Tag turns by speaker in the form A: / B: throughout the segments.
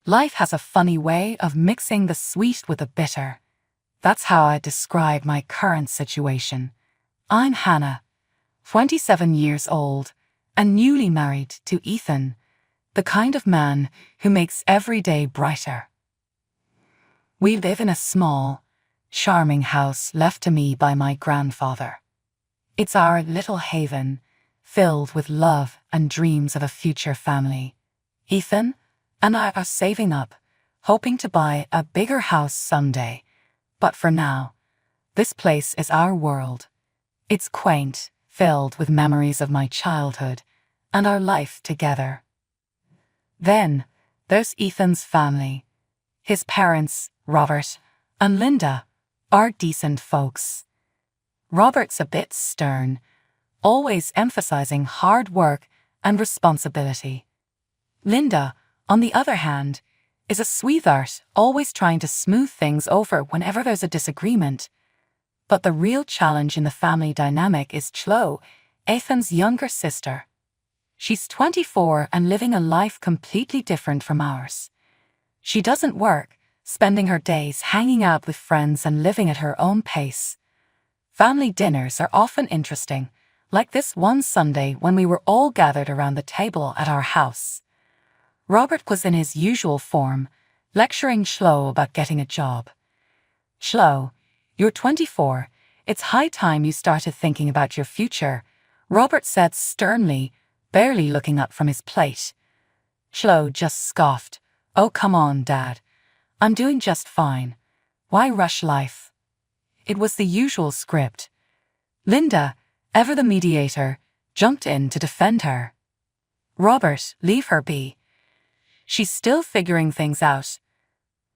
A: Life has a funny way of mixing the sweet with the bitter. That's how I describe my current situation. I'm Hannah, 27 years old, and newly married to Ethan, the kind of man who makes every day brighter. We live in a small, charming house left to me by my grandfather. It's our little haven, filled with love and dreams of a future family. Ethan and I are saving up, hoping to buy a bigger house someday. But for now, this place is our world. It's quaint, filled with memories of my childhood and our life together. Then, there's Ethan's family. His parents, Robert and Linda, are decent folks. Robert's a bit stern, always emphasizing hard work and responsibility. Linda, on the other hand, is a sweetheart, always trying to smooth things over whenever there's a disagreement. But the real challenge in the family dynamic is Chloe, Ethan's younger sister. She's 24 and living a life completely different from ours. She doesn't work, spending her days hanging out with friends and living at her own pace. Family dinners are often interesting, like this one Sunday when we were all gathered around the table at our house. Robert was in his usual form, lecturing Chloe about getting a job. "Chloe, you're 24. It's high time you started thinking about your future," Robert said sternly, barely looking up from his plate. Chloe just scoffed. "Oh, come on, Dad. I'm doing just fine. Why rush life?" It was the usual script. Linda, ever the mediator, jumped in to defend her. "Robert, leave her be. She's still figuring things out."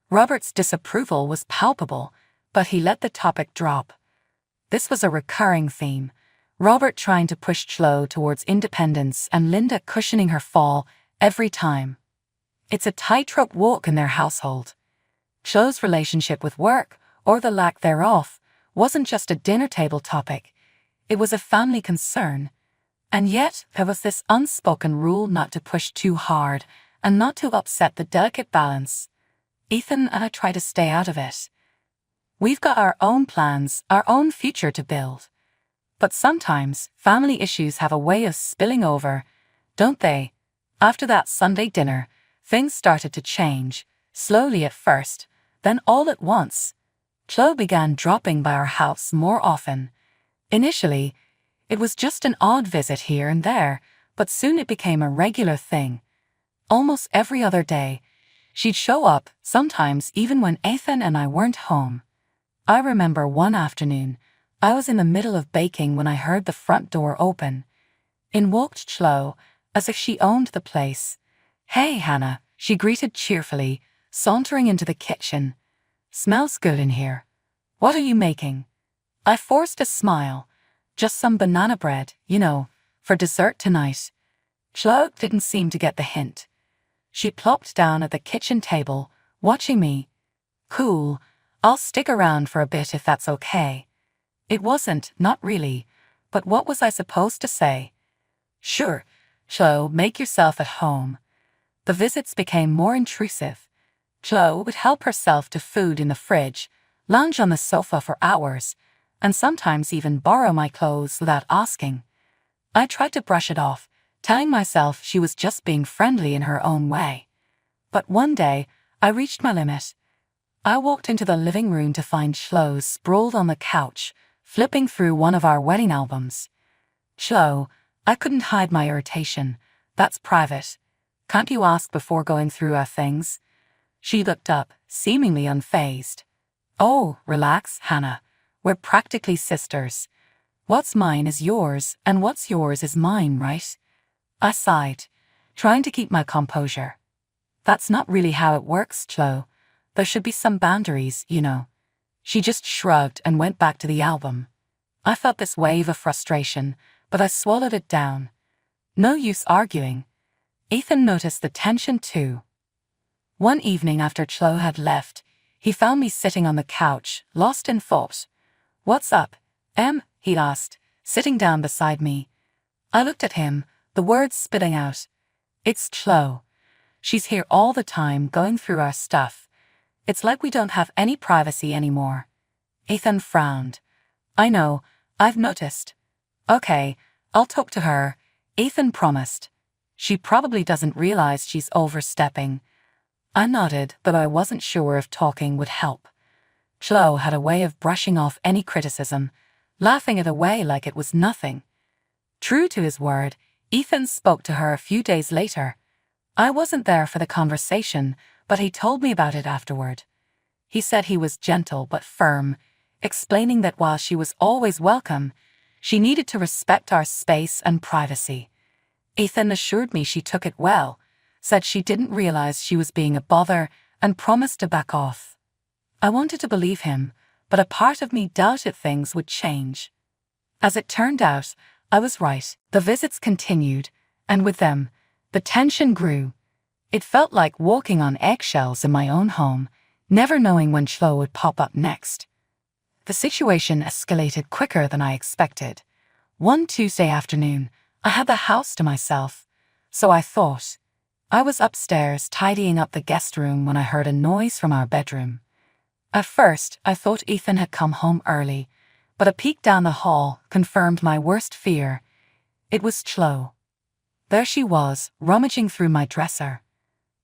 A: Robert's disapproval was palpable, but he let the topic drop. This was a recurring theme, Robert trying to push Chloe towards independence and Linda cushioning her fall every time. It's a tightrope walk in their household. Chloe's relationship with work, or the lack thereof, wasn't just a dinner table topic. It was a family concern. And yet, there was this unspoken rule not to push too hard and not to upset the delicate balance. Ethan and I try to stay out of it. We've got our own plans, our own future to build. But sometimes, family issues have a way of spilling over, don't they? After that Sunday dinner, things started to change, slowly at first, then all at once. Chloe began dropping by our house more often. Initially, it was just an odd visit here and there, but soon it became a regular thing. Almost every other day, she'd show up, sometimes even when Ethan and I weren't home. I remember one afternoon, I was in the middle of baking when I heard the front door open. In walked Chloe, as if she owned the place. "Hey, Hannah," she greeted cheerfully, sauntering into the kitchen. "Smells good in here. What are you making?" I forced a smile. "Just some banana bread, for dessert tonight." Chloe didn't seem to get the hint. She plopped down at the kitchen table, watching me. "Cool, I'll stick around for a bit if that's okay." It wasn't, not really, but what was I supposed to say? "Sure, Chloe, make yourself at home." The visits became more intrusive. Chloe would help herself to food in the fridge, lounge on the sofa for hours, and sometimes even borrow my clothes without asking. I tried to brush it off, telling myself she was just being friendly in her own way. But one day, I reached my limit. I walked into the living room to find Chloe sprawled on the couch, flipping through one of our wedding albums. "Chloe, I couldn't hide my irritation. That's private. Can't you ask before going through our things?" She looked up, seemingly unfazed. "Oh, relax, Hannah. We're practically sisters. What's mine is yours, and what's yours is mine, right?" I sighed, trying to keep my composure. "That's not really how it works, Chloe. There should be some boundaries, She just shrugged and went back to the album. I felt this wave of frustration, but I swallowed it down. No use arguing. Ethan noticed the tension too. One evening after Chloe had left, he found me sitting on the couch, lost in thought. "What's up, Em?" he asked, sitting down beside me. I looked at him, the words spitting out. "It's Chloe." She's here all the time going through our stuff. It's like we don't have any privacy anymore. Ethan frowned. I know, I've noticed. Okay, I'll talk to her, Ethan promised. She probably doesn't realize she's overstepping. I nodded, but I wasn't sure if talking would help. Chloe had a way of brushing off any criticism, laughing it away like it was nothing. True to his word, Ethan spoke to her a few days later. I wasn't there for the conversation, but he told me about it afterward. He said he was gentle but firm, explaining that while she was always welcome, she needed to respect our space and privacy. Ethan assured me she took it well, said she didn't realize she was being a bother, and promised to back off. I wanted to believe him, but a part of me doubted things would change. As it turned out, I was right. The visits continued, and with them, the tension grew. It felt like walking on eggshells in my own home, never knowing when Chloe would pop up next. The situation escalated quicker than I expected. One Tuesday afternoon, I had the house to myself, so I thought. I was upstairs tidying up the guest room when I heard a noise from our bedroom. At first, I thought Ethan had come home early, but a peek down the hall confirmed my worst fear. It was Chloe. There she was, rummaging through my dresser.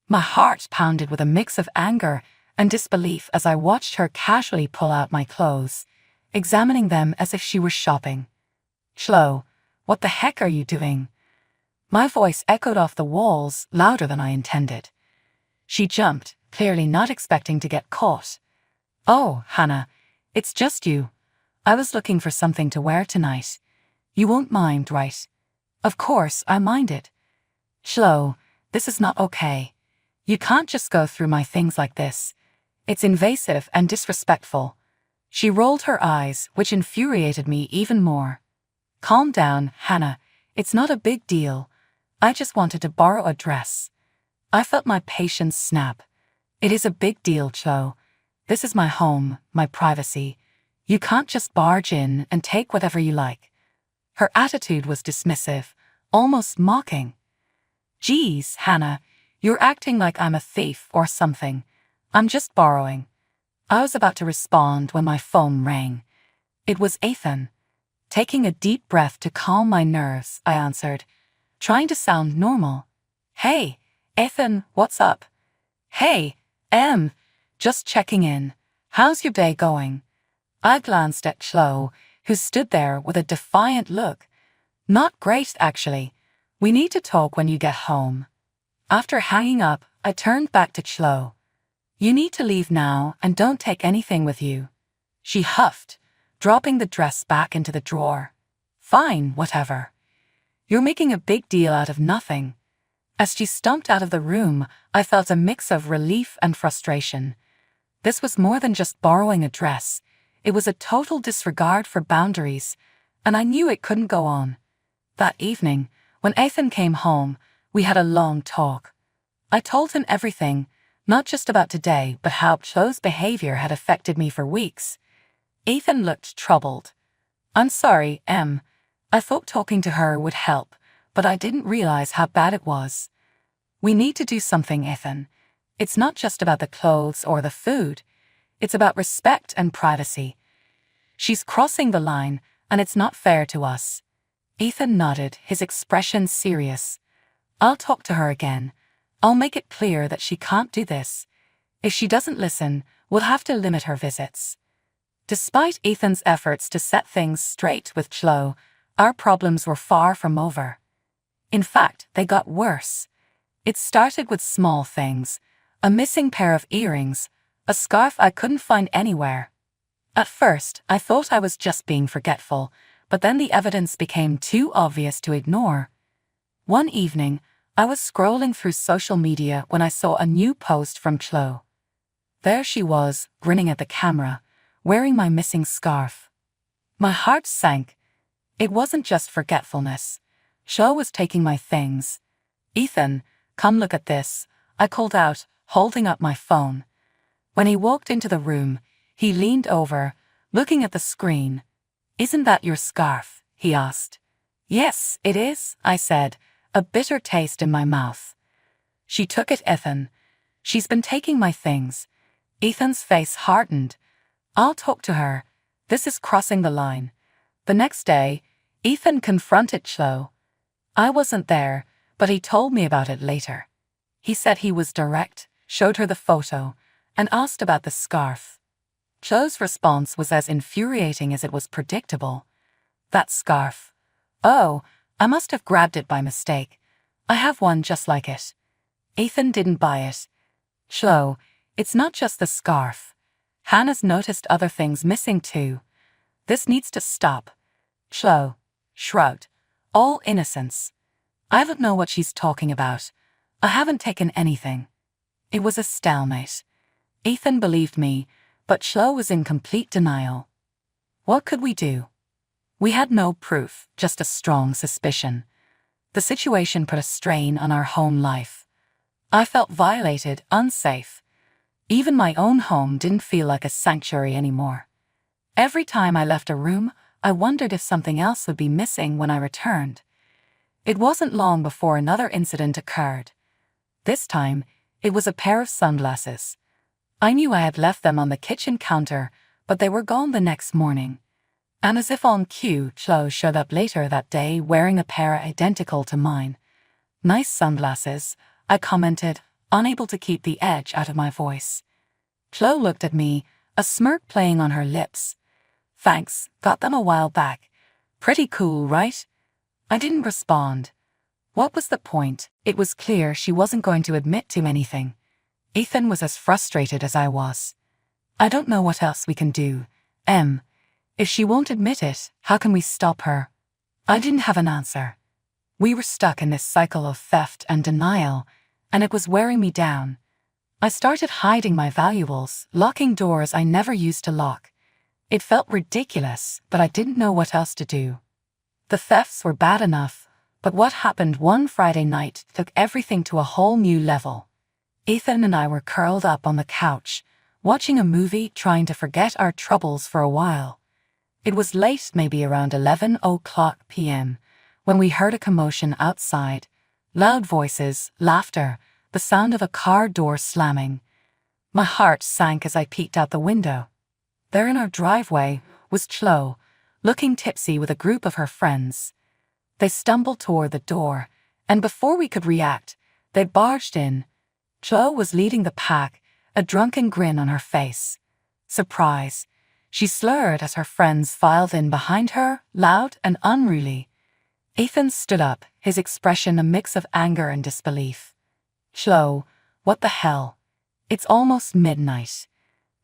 A: My heart pounded with a mix of anger and disbelief as I watched her casually pull out my clothes, examining them as if she were shopping. Chloe, what the heck are you doing? My voice echoed off the walls, louder than I intended. She jumped, clearly not expecting to get caught. Oh, Hannah, it's just you. I was looking for something to wear tonight. You won't mind, right? Of course, I minded. Chloe, this is not okay. You can't just go through my things like this. It's invasive and disrespectful. She rolled her eyes, which infuriated me even more. Calm down, Hannah. It's not a big deal. I just wanted to borrow a dress. I felt my patience snap. It is a big deal, Chloe. This is my home, my privacy. You can't just barge in and take whatever you like. Her attitude was dismissive, almost mocking. Geez, Hannah, you're acting like I'm a thief or something. I'm just borrowing. I was about to respond when my phone rang. It was Ethan. Taking a deep breath to calm my nerves, I answered, trying to sound normal. Hey, Ethan, what's up? Hey, just checking in. How's your day going? I glanced at Chloe, who stood there with a defiant look. Not great, actually. We need to talk when you get home. After hanging up, I turned back to Chloe. You need to leave now and don't take anything with you. She huffed, dropping the dress back into the drawer. Fine, whatever. You're making a big deal out of nothing. As she stumped out of the room, I felt a mix of relief and frustration. This was more than just borrowing a dress. It was a total disregard for boundaries, and I knew it couldn't go on. That evening, when Ethan came home, we had a long talk. I told him everything, not just about today, but how Chloe's behavior had affected me for weeks. Ethan looked troubled. I'm sorry, I thought talking to her would help, but I didn't realize how bad it was. We need to do something, Ethan. It's not just about the clothes or the food. It's about respect and privacy. She's crossing the line, and it's not fair to us. Ethan nodded, his expression serious. I'll talk to her again. I'll make it clear that she can't do this. If she doesn't listen, we'll have to limit her visits. Despite Ethan's efforts to set things straight with Chloe, our problems were far from over. In fact, they got worse. It started with small things. A missing pair of earrings, a scarf I couldn't find anywhere. At first, I thought I was just being forgetful, but then the evidence became too obvious to ignore. One evening, I was scrolling through social media when I saw a new post from Chloe. There she was, grinning at the camera, wearing my missing scarf. My heart sank. It wasn't just forgetfulness. Chloe was taking my things. Ethan, come look at this, I called out, holding up my phone. When he walked into the room, he leaned over, looking at the screen. Isn't that your scarf? He asked. Yes, it is, I said, a bitter taste in my mouth. She took it, Ethan. She's been taking my things. Ethan's face hardened. I'll talk to her. This is crossing the line. The next day, Ethan confronted Chloe. I wasn't there, but he told me about it later. He said he was direct, showed her the photo, and asked about the scarf. Chloe's response was as infuriating as it was predictable. That scarf. Oh, I must have grabbed it by mistake. I have one just like it. Ethan didn't buy it. Chloe, it's not just the scarf. Hannah's noticed other things missing too. This needs to stop. Chloe shrugged. All innocence. I don't know what she's talking about. I haven't taken anything. It was a stalemate. Ethan believed me, but Chloe was in complete denial. What could we do? We had no proof, just a strong suspicion. The situation put a strain on our home life. I felt violated, unsafe. Even my own home didn't feel like a sanctuary anymore. Every time I left a room, I wondered if something else would be missing when I returned. It wasn't long before another incident occurred. This time, it was a pair of sunglasses. I knew I had left them on the kitchen counter, but they were gone the next morning. And as if on cue, Chloe showed up later that day wearing a pair identical to mine. Nice sunglasses, I commented, unable to keep the edge out of my voice. Chloe looked at me, a smirk playing on her lips. Thanks, got them a while back. Pretty cool, right? I didn't respond. What was the point? It was clear she wasn't going to admit to anything. Ethan was as frustrated as I was. I don't know what else we can do. If she won't admit it, how can we stop her? I didn't have an answer. We were stuck in this cycle of theft and denial, and it was wearing me down. I started hiding my valuables, locking doors I never used to lock. It felt ridiculous, but I didn't know what else to do. The thefts were bad enough, but what happened one Friday night took everything to a whole new level. Ethan and I were curled up on the couch, watching a movie, trying to forget our troubles for a while. It was late, maybe around 11:00 p.m., when we heard a commotion outside. Loud voices, laughter, the sound of a car door slamming. My heart sank as I peeked out the window. There in our driveway was Chloe, looking tipsy with a group of her friends. They stumbled toward the door, and before we could react, they'd barged in. Chloe was leading the pack, a drunken grin on her face. Surprise. She slurred as her friends filed in behind her, loud and unruly. Ethan stood up, his expression a mix of anger and disbelief. Chloe, what the hell? It's almost midnight.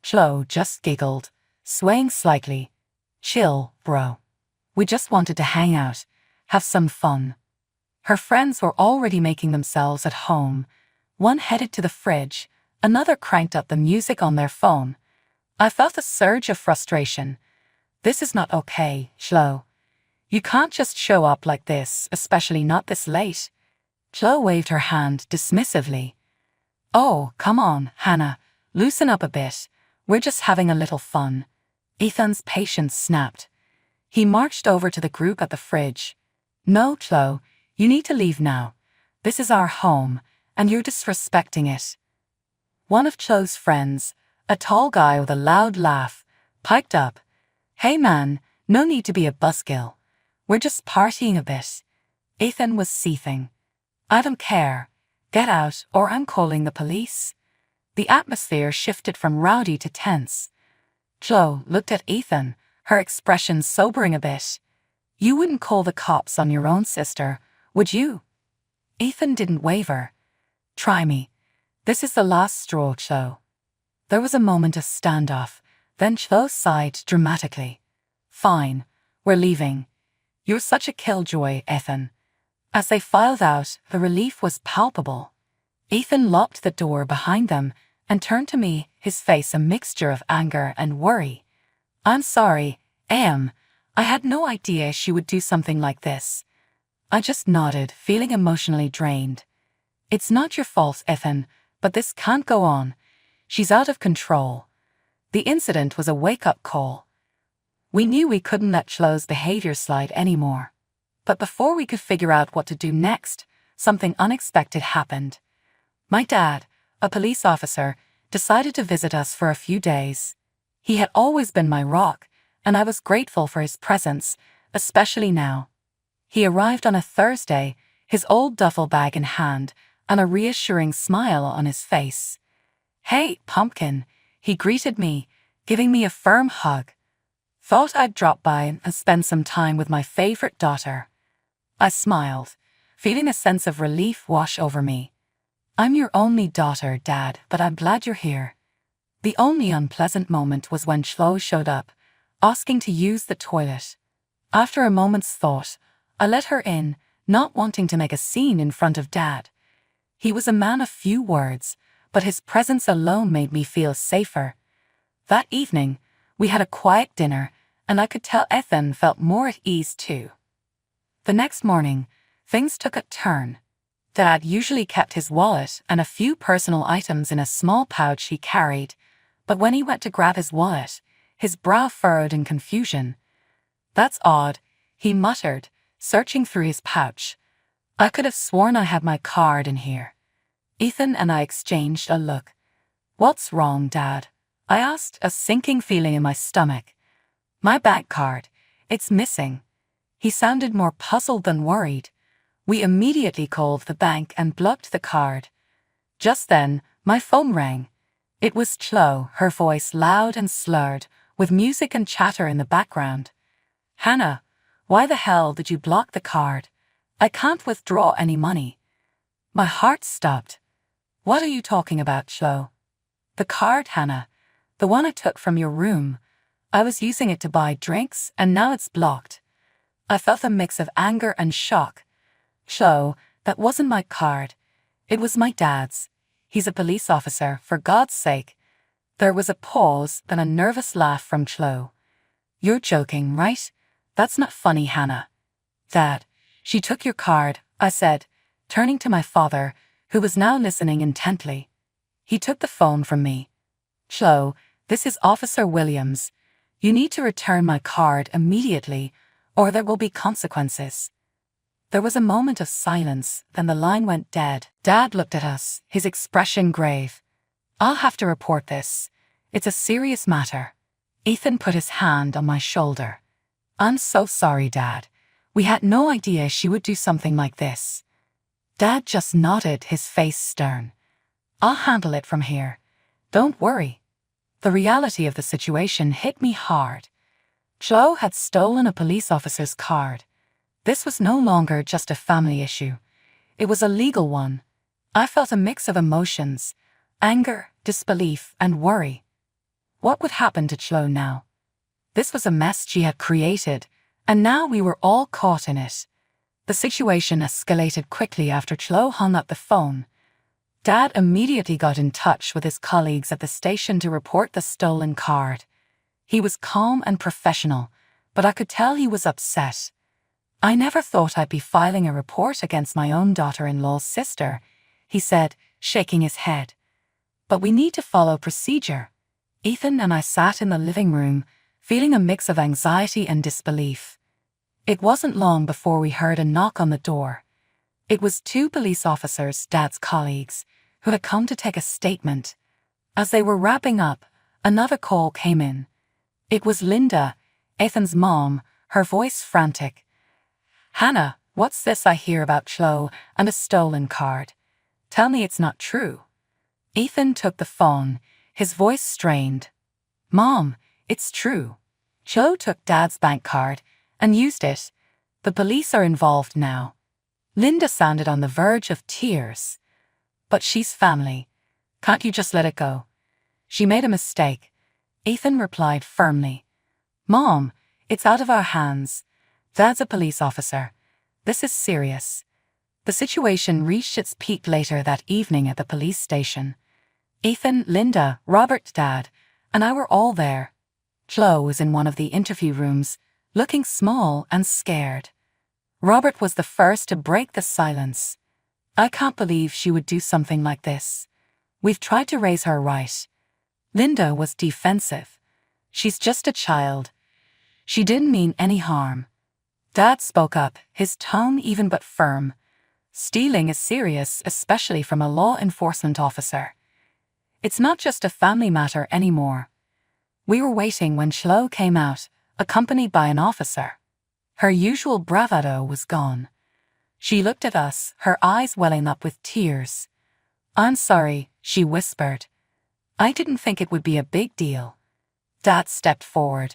A: Chloe just giggled, swaying slightly. Chill, bro. We just wanted to hang out, have some fun. Her friends were already making themselves at home. One headed to the fridge, another cranked up the music on their phone. I felt a surge of frustration. This is not okay, Chloe. You can't just show up like this, especially not this late. Chloe waved her hand dismissively. Oh, come on, Hannah, loosen up a bit. We're just having a little fun. Ethan's patience snapped. He marched over to the group at the fridge. No, Chloe, you need to leave now. This is our home, and you're disrespecting it. One of Chloe's friends, a tall guy with a loud laugh, piped up. Hey man, no need to be a buzzkill. We're just partying a bit. Ethan was seething. I don't care. Get out or I'm calling the police. The atmosphere shifted from rowdy to tense. Chloe looked at Ethan, her expression sobering a bit. You wouldn't call the cops on your own sister, would you? Ethan didn't waver. Try me. This is the last straw, Chloe. There was a moment of standoff, then Chloe sighed dramatically. Fine, we're leaving. You're such a killjoy, Ethan. As they filed out, the relief was palpable. Ethan locked the door behind them and turned to me, his face a mixture of anger and worry. I'm sorry, I had no idea she would do something like this. I just nodded, feeling emotionally drained. It's not your fault, Ethan, but this can't go on. She's out of control. The incident was a wake-up call. We knew we couldn't let Chloe's behavior slide anymore. But before we could figure out what to do next, something unexpected happened. My dad, a police officer, decided to visit us for a few days. He had always been my rock, and I was grateful for his presence, especially now. He arrived on a Thursday, his old duffel bag in hand, and a reassuring smile on his face. "Hey, pumpkin," he greeted me, giving me a firm hug. "Thought I'd drop by and spend some time with my favorite daughter." I smiled, feeling a sense of relief wash over me. "I'm your only daughter, Dad, but I'm glad you're here." The only unpleasant moment was when Chloe showed up, asking to use the toilet. After a moment's thought, I let her in, not wanting to make a scene in front of Dad. He was a man of few words, but his presence alone made me feel safer. That evening, we had a quiet dinner, and I could tell Ethan felt more at ease too. The next morning, things took a turn. Dad usually kept his wallet and a few personal items in a small pouch he carried, but when he went to grab his wallet, his brow furrowed in confusion. "That's odd," he muttered, searching through his pouch. "I could have sworn I had my card in here." Ethan and I exchanged a look. "What's wrong, Dad?" I asked, a sinking feeling in my stomach. "My bank card. It's missing." He sounded more puzzled than worried. We immediately called the bank and blocked the card. Just then, my phone rang. It was Chloe, her voice loud and slurred, with music and chatter in the background. "Hannah, why the hell did you block the card? I can't withdraw any money." My heart stopped. "What are you talking about, Chloe?" "The card, Hannah. The one I took from your room. I was using it to buy drinks, and now it's blocked." I felt a mix of anger and shock. "Chloe, that wasn't my card. It was my dad's. He's a police officer, for God's sake." There was a pause, then a nervous laugh from Chloe. "You're joking, right? That's not funny, Hannah." "Dad, she took your card," I said, turning to my father, who was now listening intently. "He took the phone from me." "Chloe, this is Officer Williams. You need to return my card immediately, or there will be consequences." There was a moment of silence, then the line went dead. Dad looked at us, his expression grave. "I'll have to report this. It's a serious matter." Ethan put his hand on my shoulder. "I'm so sorry, Dad. We had no idea she would do something like this." Dad just nodded, his face stern. "I'll handle it from here. Don't worry." The reality of the situation hit me hard. Chloe had stolen a police officer's card. This was no longer just a family issue. It was a legal one. I felt a mix of emotions: anger, disbelief, and worry. What would happen to Chloe now? This was a mess she had created, and now we were all caught in it. The situation escalated quickly after Chloe hung up the phone. Dad immediately got in touch with his colleagues at the station to report the stolen card. He was calm and professional, but I could tell he was upset. "I never thought I'd be filing a report against my own daughter-in-law's sister," he said, shaking his head. "But we need to follow procedure." Ethan and I sat in the living room, feeling a mix of anxiety and disbelief. It wasn't long before we heard a knock on the door. It was two police officers, Dad's colleagues, who had come to take a statement. As they were wrapping up, another call came in. It was Linda, Ethan's mom, her voice frantic. "Hannah, what's this I hear about Chloe and a stolen card? Tell me it's not true." Ethan took the phone, his voice strained. "Mom, it's true. Chloe took Dad's bank card and used it. The police are involved now." Linda sounded on the verge of tears. "But she's family. Can't you just let it go?" "She made a mistake," Ethan replied firmly. "Mom, it's out of our hands. Dad's a police officer. This is serious." The situation reached its peak later that evening at the police station. Ethan, Linda, Robert, Dad, and I were all there. Chloe was in one of the interview rooms, looking small and scared. Robert was the first to break the silence. "I can't believe she would do something like this. We've tried to raise her right." Linda was defensive. "She's just a child. She didn't mean any harm." Dad spoke up, his tone even but firm. Stealing is serious, especially from a law enforcement officer. It's not just a family matter anymore. We were waiting when Chloe came out, accompanied by an officer. Her usual bravado was gone. She looked at us, her eyes welling up with tears. "I'm sorry," she whispered. "I didn't think it would be a big deal." Dad stepped forward.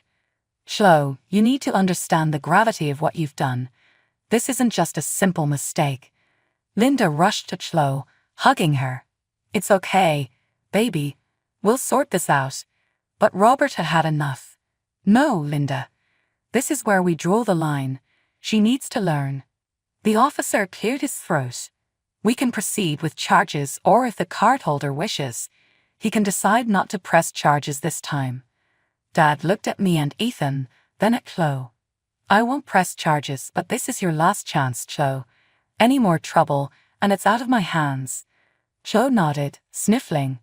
A: "Chloe, you need to understand the gravity of what you've done. This isn't just a simple mistake." Linda rushed to Chloe, hugging her. "It's okay, baby. We'll sort this out." But Robert had had enough. "No, Linda. This is where we draw the line. She needs to learn." The officer cleared his throat. "We can proceed with charges, or if the cardholder wishes, he can decide not to press charges this time." Dad looked at me and Ethan, then at Chloe. "I won't press charges, but this is your last chance, Chloe. Any more trouble, and it's out of my hands." Chloe nodded, sniffling.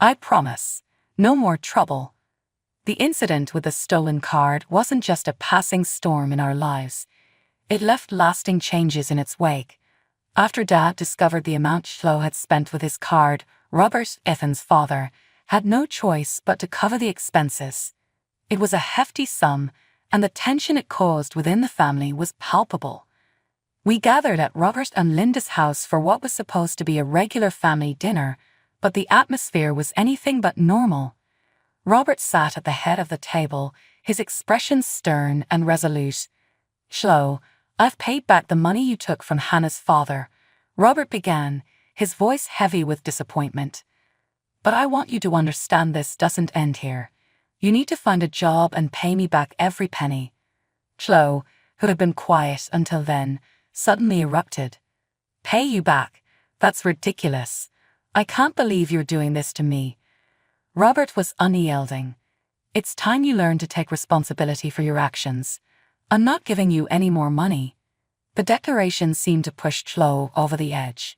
A: "I promise. No more trouble." The incident with the stolen card wasn't just a passing storm in our lives. It left lasting changes in its wake. After Dad discovered the amount Chloe had spent with his card, Robert, Ethan's father, had no choice but to cover the expenses. It was a hefty sum, and the tension it caused within the family was palpable. We gathered at Robert and Linda's house for what was supposed to be a regular family dinner, but the atmosphere was anything but normal. Robert sat at the head of the table, his expression stern and resolute. "Chloe, I've paid back the money you took from Hannah's father," Robert began, his voice heavy with disappointment. "But I want you to understand this doesn't end here. You need to find a job and pay me back every penny." Chloe, who had been quiet until then, suddenly erupted. "Pay you back? That's ridiculous. I can't believe you're doing this to me." Robert was unyielding. "It's time you learn to take responsibility for your actions. I'm not giving you any more money." The declaration seemed to push Chloe over the edge.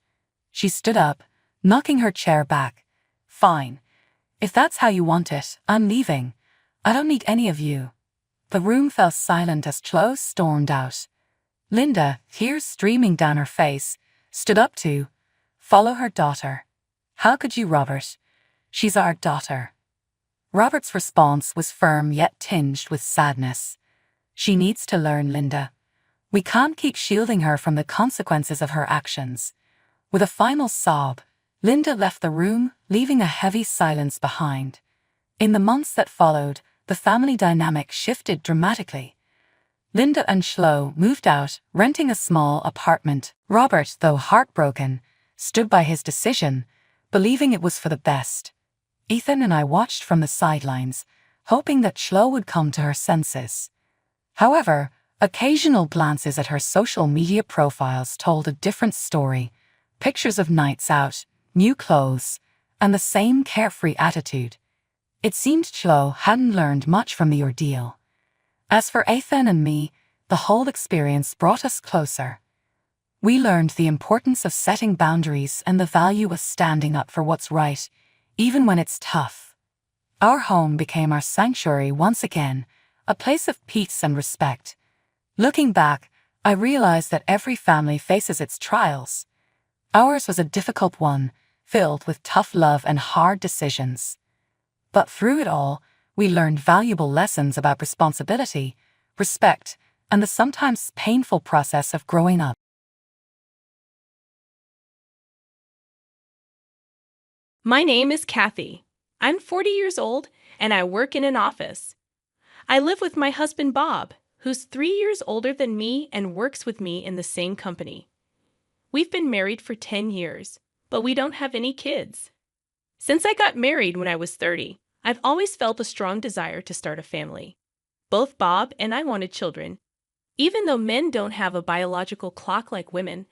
A: She stood up, knocking her chair back. "Fine. If that's how you want it, I'm leaving. I don't need any of you." The room fell silent as Chloe stormed out. Linda, tears streaming down her face, stood up to follow her daughter. "How could you, Robert? She's our daughter." Robert's response was firm yet tinged with sadness. "She needs to learn, Linda. We can't keep shielding her from the consequences of her actions." With a final sob, Linda left the room, leaving a heavy silence behind. In the months that followed, the family dynamic shifted dramatically. Linda and Chloe moved out, renting a small apartment. Robert, though heartbroken, stood by his decision, believing it was for the best. Ethan and I watched from the sidelines, hoping that Chloe would come to her senses. However, occasional glances at her social media profiles told a different story. Pictures of nights out, new clothes, and the same carefree attitude. It seemed Chloe hadn't learned much from the ordeal. As for Ethan and me, the whole experience brought us closer. We learned the importance of setting boundaries and the value of standing up for what's right, even when it's tough. Our home became our sanctuary once again, a place of peace and respect. Looking back, I realized that every family faces its trials. Ours was a difficult one, filled with tough love and hard decisions. But through it all, we learned valuable lessons about responsibility, respect, and the sometimes painful process of growing up.
B: My name is Kathy. I'm 40 years old, and I work in an office. I live with my husband Bob, who's 3 years older than me and works with me in the same company. We've been married for 10 years, but we don't have any kids. Since I got married when I was 30, I've always felt a strong desire to start a family. Both Bob and I wanted children. Even though men don't have a biological clock like women,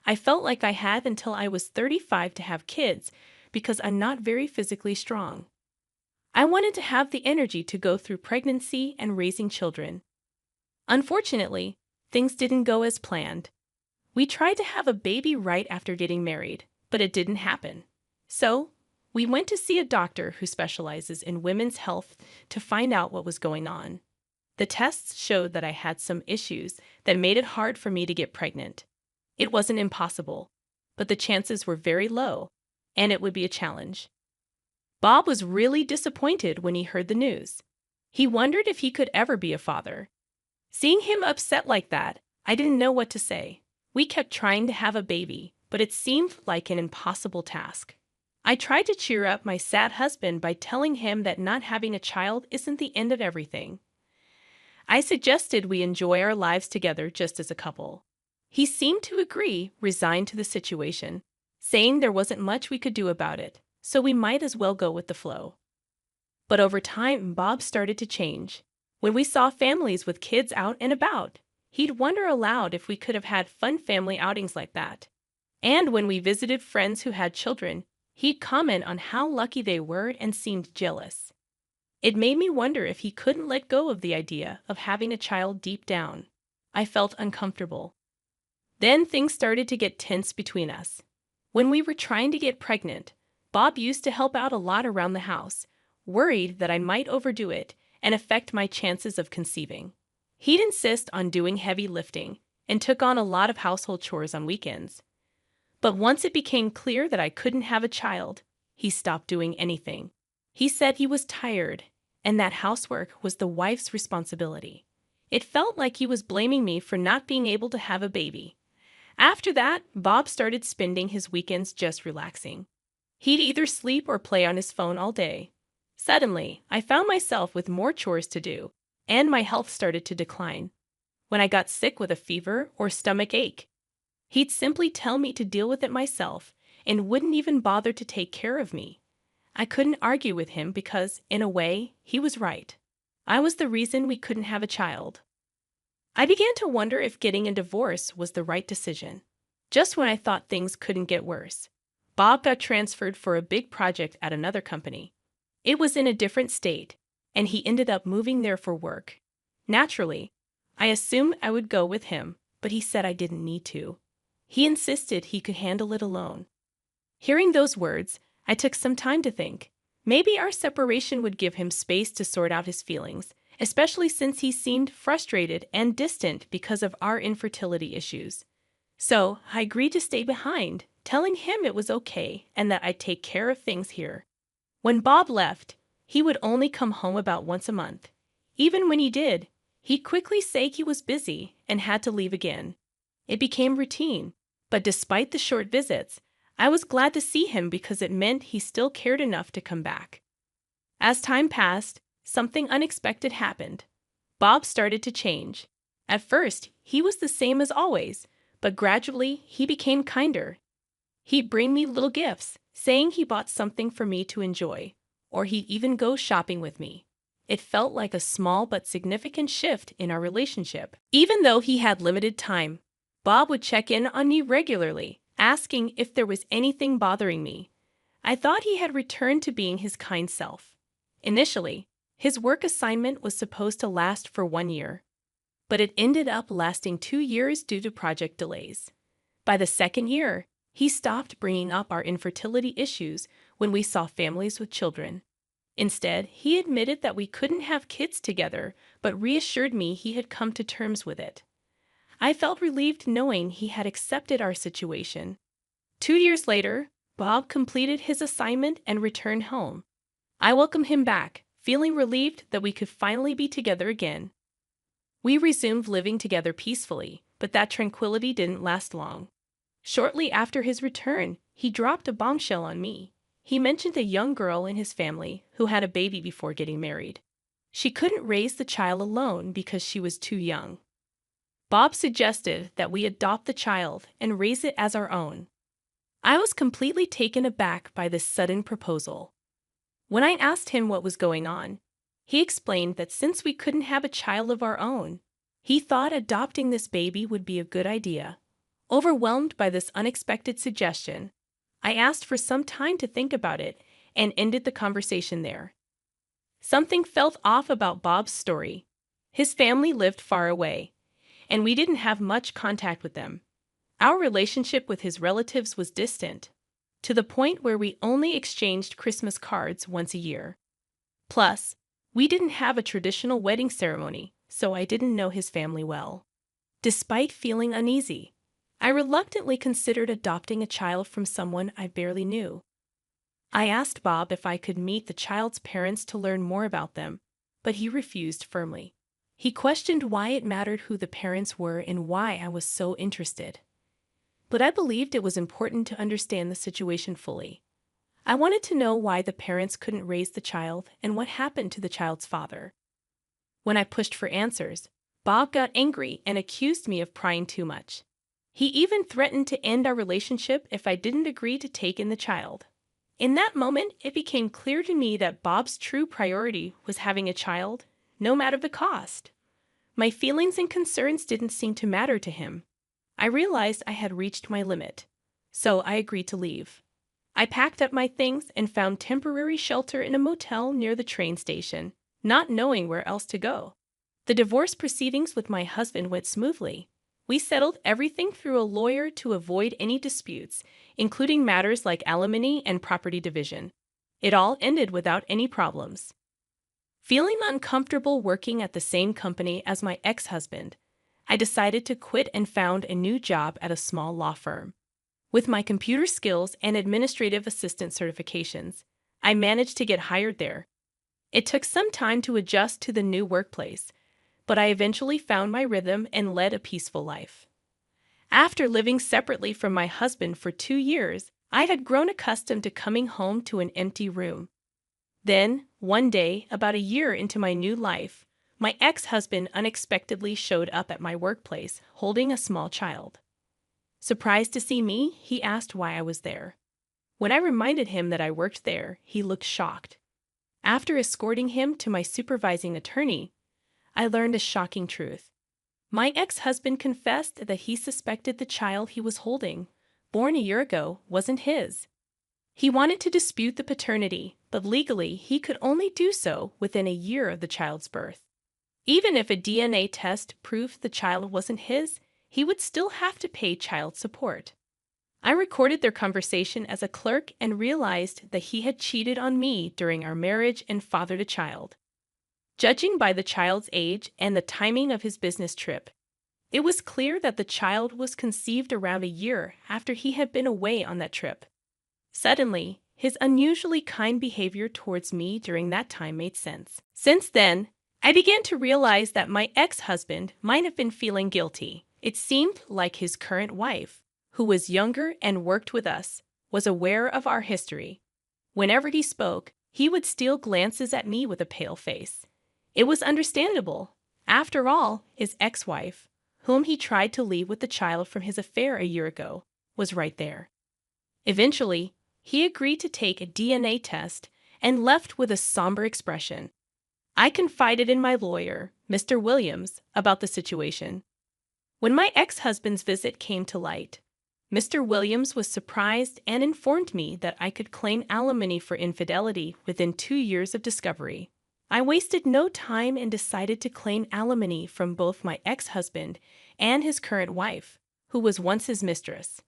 B: I felt like I had until I was 35 to have kids because I'm not very physically strong. I wanted to have the energy to go through pregnancy and raising children. Unfortunately, things didn't go as planned. We tried to have a baby right after getting married, but it didn't happen. So, we went to see a doctor who specializes in women's health to find out what was going on. The tests showed that I had some issues that made it hard for me to get pregnant. It wasn't impossible, but the chances were very low, and it would be a challenge. Bob was really disappointed when he heard the news. He wondered if he could ever be a father. Seeing him upset like that, I didn't know what to say. We kept trying to have a baby, but it seemed like an impossible task. I tried to cheer up my sad husband by telling him that not having a child isn't the end of everything. I suggested we enjoy our lives together just as a couple. He seemed to agree, resigned to the situation, saying there wasn't much we could do about it, so we might as well go with the flow. But over time, Bob started to change. When we saw families with kids out and about, he'd wonder aloud if we could have had fun family outings like that. And when we visited friends who had children, he'd comment on how lucky they were and seemed jealous. It made me wonder if he couldn't let go of the idea of having a child deep down. I felt uncomfortable. Then things started to get tense between us. When we were trying to get pregnant, Bob used to help out a lot around the house, worried that I might overdo it and affect my chances of conceiving. He'd insist on doing heavy lifting and took on a lot of household chores on weekends. But once it became clear that I couldn't have a child, he stopped doing anything. He said he was tired and that housework was the wife's responsibility. It felt like he was blaming me for not being able to have a baby. After that, Bob started spending his weekends just relaxing. He'd either sleep or play on his phone all day. Suddenly, I found myself with more chores to do, and my health started to decline. When I got sick with a fever or stomach ache, he'd simply tell me to deal with it myself and wouldn't even bother to take care of me. I couldn't argue with him because, in a way, he was right. I was the reason we couldn't have a child. I began to wonder if getting a divorce was the right decision. Just when I thought things couldn't get worse, Bob got transferred for a big project at another company. It was in a different state, and he ended up moving there for work. Naturally, I assumed I would go with him, but he said I didn't need to. He insisted he could handle it alone. Hearing those words, I took some time to think. Maybe our separation would give him space to sort out his feelings, especially since he seemed frustrated and distant because of our infertility issues. So I agreed to stay behind, telling him it was okay and that I'd take care of things here. When Bob left, he would only come home about once a month. Even when he did, he'd quickly say he was busy and had to leave again. It became routine, but despite the short visits, I was glad to see him because it meant he still cared enough to come back. As time passed, something unexpected happened. Bob started to change. At first, he was the same as always, but gradually he became kinder. He'd bring me little gifts, saying he bought something for me to enjoy, or he'd even go shopping with me. It felt like a small but significant shift in our relationship. Even though he had limited time, Bob would check in on me regularly, asking if there was anything bothering me. I thought he had returned to being his kind self. Initially, his work assignment was supposed to last for 1 year, but it ended up lasting 2 years due to project delays. By the second year, he stopped bringing up our infertility issues when we saw families with children. Instead, he admitted that we couldn't have kids together, but reassured me he had come to terms with it. I felt relieved knowing he had accepted our situation. 2 years later, Bob completed his assignment and returned home. I welcomed him back, feeling relieved that we could finally be together again. We resumed living together peacefully, but that tranquility didn't last long. Shortly after his return, he dropped a bombshell on me. He mentioned a young girl in his family who had a baby before getting married. She couldn't raise the child alone because she was too young. Bob suggested that we adopt the child and raise it as our own. I was completely taken aback by this sudden proposal. When I asked him what was going on, he explained that since we couldn't have a child of our own, he thought adopting this baby would be a good idea. Overwhelmed by this unexpected suggestion, I asked for some time to think about it and ended the conversation there. Something felt off about Bob's story. His family lived far away, and we didn't have much contact with them. Our relationship with his relatives was distant, to the point where we only exchanged Christmas cards once a year. Plus, we didn't have a traditional wedding ceremony, so I didn't know his family well. Despite feeling uneasy, I reluctantly considered adopting a child from someone I barely knew. I asked Bob if I could meet the child's parents to learn more about them, but he refused firmly. He questioned why it mattered who the parents were and why I was so interested. But I believed it was important to understand the situation fully. I wanted to know why the parents couldn't raise the child and what happened to the child's father. When I pushed for answers, Bob got angry and accused me of prying too much. He even threatened to end our relationship if I didn't agree to take in the child. In that moment, it became clear to me that Bob's true priority was having a child, no matter the cost. My feelings and concerns didn't seem to matter to him. I realized I had reached my limit, so I agreed to leave. I packed up my things and found temporary shelter in a motel near the train station, not knowing where else to go. The divorce proceedings with my husband went smoothly. We settled everything through a lawyer to avoid any disputes, including matters like alimony and property division. It all ended without any problems. Feeling uncomfortable working at the same company as my ex-husband, I decided to quit and found a new job at a small law firm. With my computer skills and administrative assistant certifications, I managed to get hired there. It took some time to adjust to the new workplace, but I eventually found my rhythm and led a peaceful life. After living separately from my husband for 2 years, I had grown accustomed to coming home to an empty room. Then, one day, about a year into my new life, my ex-husband unexpectedly showed up at my workplace holding a small child. Surprised to see me, he asked why I was there. When I reminded him that I worked there, he looked shocked. After escorting him to my supervising attorney, I learned a shocking truth. My ex-husband confessed that he suspected the child he was holding, born a year ago, wasn't his. He wanted to dispute the paternity, but legally he could only do so within a year of the child's birth. Even if a DNA test proved the child wasn't his, he would still have to pay child support. I recorded their conversation as a clerk and realized that he had cheated on me during our marriage and fathered a child. Judging by the child's age and the timing of his business trip, it was clear that the child was conceived around a year after he had been away on that trip. Suddenly, his unusually kind behavior towards me during that time made sense. Since then, I began to realize that my ex-husband might have been feeling guilty. It seemed like his current wife, who was younger and worked with us, was aware of our history. Whenever he spoke, he would steal glances at me with a pale face. It was understandable. After all, his ex-wife, whom he tried to leave with the child from his affair a year ago, was right there. Eventually, he agreed to take a DNA test and left with a somber expression. I confided in my lawyer, Mr. Williams, about the situation. When my ex-husband's visit came to light, Mr. Williams was surprised and informed me that I could claim alimony for infidelity within 2 years of discovery. I wasted no time and decided to claim alimony from both my ex-husband and his current wife, who was once his mistress.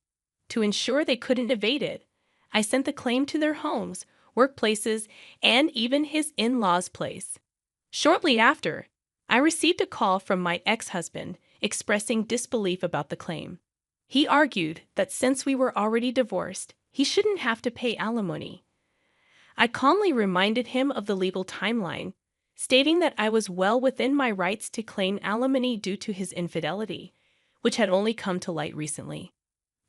B: To ensure they couldn't evade it, I sent the claim to their homes, workplaces, and even his in-laws' place. Shortly after, I received a call from my ex-husband expressing disbelief about the claim. He argued that since we were already divorced, he shouldn't have to pay alimony. I calmly reminded him of the legal timeline, stating that I was well within my rights to claim alimony due to his infidelity, which had only come to light recently.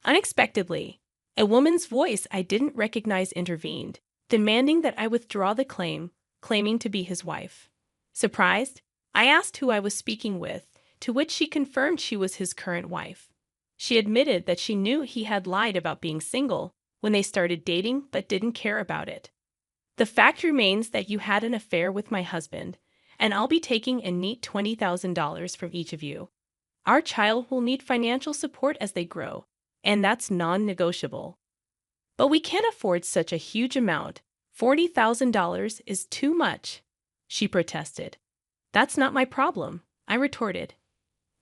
B: Unexpectedly, a woman's voice I didn't recognize intervened, demanding that I withdraw the claim, claiming to be his wife. Surprised, I asked who I was speaking with, to which she confirmed she was his current wife. She admitted that she knew he had lied about being single when they started dating but didn't care about it. The fact remains that you had an affair with my husband, and I'll be taking a neat $20,000 from each of you. Our child will need financial support as they grow, and that's non-negotiable. But we can't afford such a huge amount. $40,000 is too much, she protested. That's not my problem, I retorted.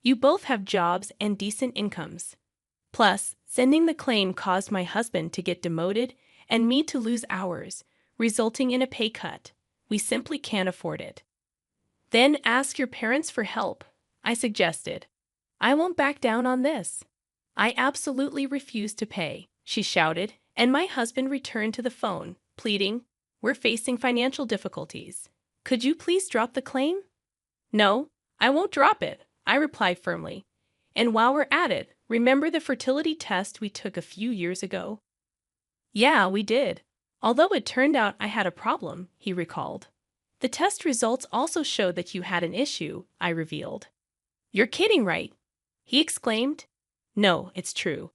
B: You both have jobs and decent incomes. Plus, sending the claim caused my husband to get demoted and me to lose hours, resulting in a pay cut. We simply can't afford it. Then ask your parents for help, I suggested. I won't back down on this. I absolutely refuse to pay, she shouted, and my husband returned to the phone, pleading, "We're facing financial difficulties. Could you please drop the claim?" "No, I won't drop it," I replied firmly. "And while we're at it, remember the fertility test we took a few years ago?" "Yeah, we did. Although it turned out I had a problem," he recalled. "The test results also showed that you had an issue," I revealed. "You're kidding, right?" he exclaimed. "No, it's true.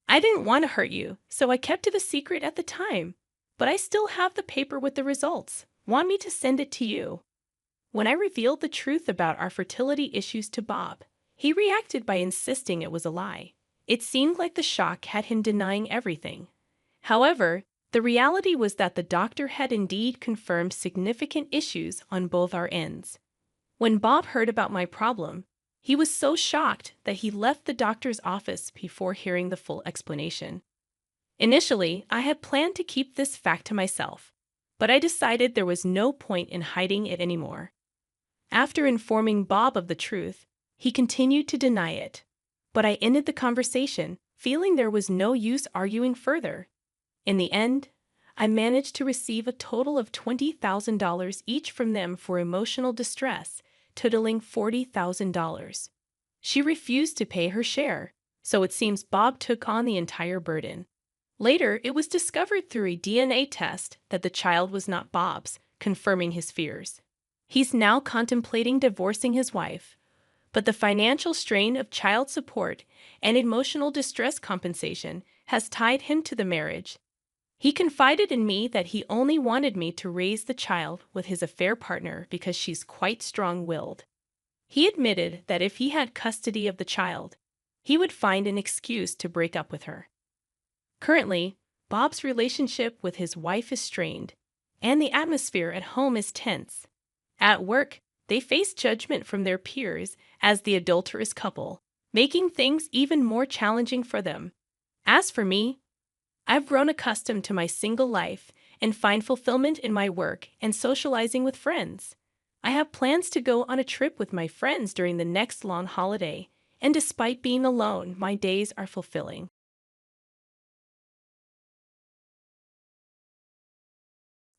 B: I didn't want to hurt you, so I kept it a secret at the time. But I still have the paper with the results. Want me to send it to you?" When I revealed the truth about our fertility issues to Bob, he reacted by insisting it was a lie. It seemed like the shock had him denying everything. However, the reality was that the doctor had indeed confirmed significant issues on both our ends. When Bob heard about my problem, he was so shocked that he left the doctor's office before hearing the full explanation. Initially, I had planned to keep this fact to myself, but I decided there was no point in hiding it anymore. After informing Bob of the truth, he continued to deny it. But I ended the conversation, feeling there was no use arguing further. In the end, I managed to receive a total of $20,000 each from them for emotional distress, totaling $40,000. She refused to pay her share, so it seems Bob took on the entire burden. Later, it was discovered through a DNA test that the child was not Bob's, confirming his fears. He's now contemplating divorcing his wife, but the financial strain of child support and emotional distress compensation has tied him to the marriage. He confided in me that he only wanted me to raise the child with his affair partner because she's quite strong-willed. He admitted that if he had custody of the child, he would find an excuse to break up with her. Currently, Bob's relationship with his wife is strained, and the atmosphere at home is tense. At work, they face judgment from their peers as the adulterous couple, making things even more challenging for them. As for me, I've grown accustomed to my single life and find fulfillment in my work and socializing with friends. I have plans to go on a trip with my friends during the next long holiday, and despite being alone, my days are fulfilling.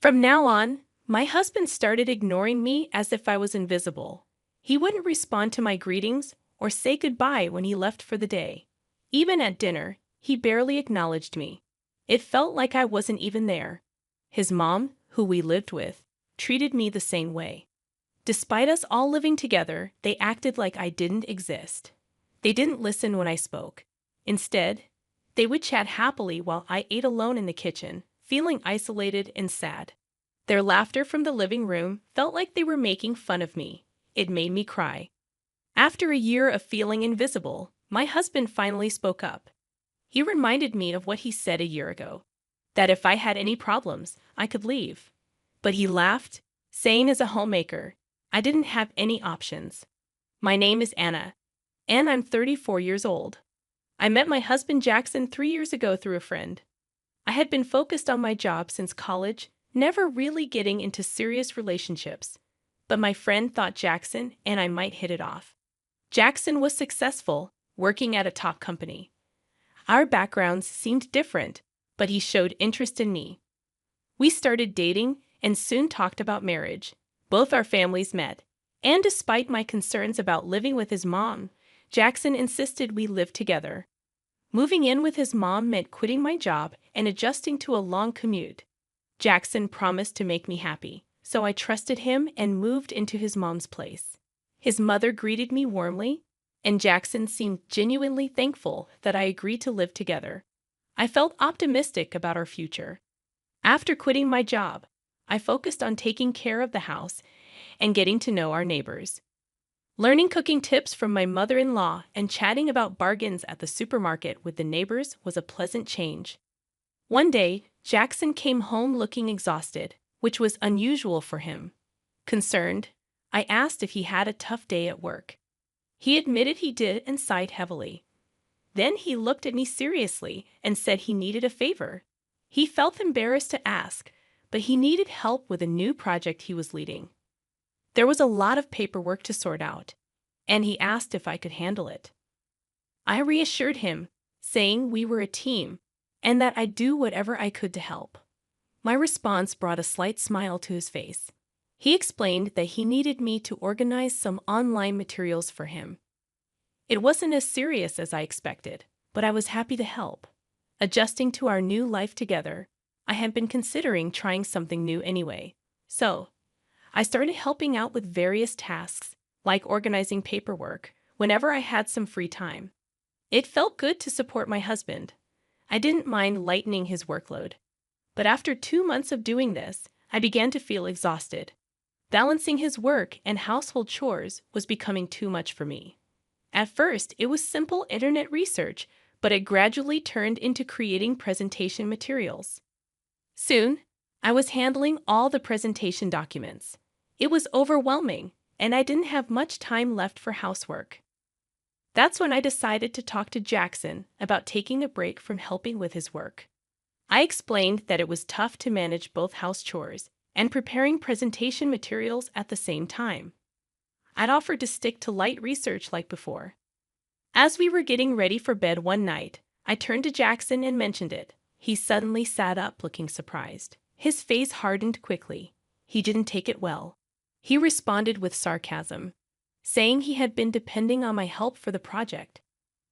B: From now on, my husband started ignoring me as if I was invisible. He wouldn't respond to my greetings or say goodbye when he left for the day. Even at dinner, he barely acknowledged me. It felt like I wasn't even there. His mom, who we lived with, treated me the same way. Despite us all living together, they acted like I didn't exist. They didn't listen when I spoke. Instead, they would chat happily while I ate alone in the kitchen, feeling isolated and sad. Their laughter from the living room felt like they were making fun of me. It made me cry. After a year of feeling invisible, my husband finally spoke up. He reminded me of what he said a year ago, that if I had any problems, I could leave. But he laughed, saying as a homemaker, I didn't have any options. My name is Anna, and I'm 34 years old. I met my husband Jackson 3 years ago through a friend. I had been focused on my job since college, never really getting into serious relationships. But my friend thought Jackson and I might hit it off. Jackson was successful, working at a top company. Our backgrounds seemed different, but he showed interest in me. We started dating and soon talked about marriage. Both our families met, and despite my concerns about living with his mom, Jackson insisted we live together. Moving in with his mom meant quitting my job and adjusting to a long commute. Jackson promised to make me happy, so I trusted him and moved into his mom's place. His mother greeted me warmly, and Jackson seemed genuinely thankful that I agreed to live together. I felt optimistic about our future. After quitting my job, I focused on taking care of the house and getting to know our neighbors. Learning cooking tips from my mother-in-law and chatting about bargains at the supermarket with the neighbors was a pleasant change. One day, Jackson came home looking exhausted, which was unusual for him. Concerned, I asked if he had a tough day at work. He admitted he did and sighed heavily. Then he looked at me seriously and said he needed a favor. He felt embarrassed to ask, but he needed help with a new project he was leading. There was a lot of paperwork to sort out, and he asked if I could handle it. I reassured him, saying we were a team and that I'd do whatever I could to help. My response brought a slight smile to his face. He explained that he needed me to organize some online materials for him. It wasn't as serious as I expected, but I was happy to help. Adjusting to our new life together, I had been considering trying something new anyway. So, I started helping out with various tasks, like organizing paperwork, whenever I had some free time. It felt good to support my husband. I didn't mind lightening his workload. But after 2 months of doing this, I began to feel exhausted. Balancing his work and household chores was becoming too much for me. At first, it was simple internet research, but it gradually turned into creating presentation materials. Soon, I was handling all the presentation documents. It was overwhelming, and I didn't have much time left for housework. That's when I decided to talk to Jackson about taking a break from helping with his work. I explained that it was tough to manage both house chores and preparing presentation materials at the same time. I'd offered to stick to light research like before. As we were getting ready for bed one night, I turned to Jackson and mentioned it. He suddenly sat up looking surprised. His face hardened quickly. He didn't take it well. He responded with sarcasm, saying he had been depending on my help for the project.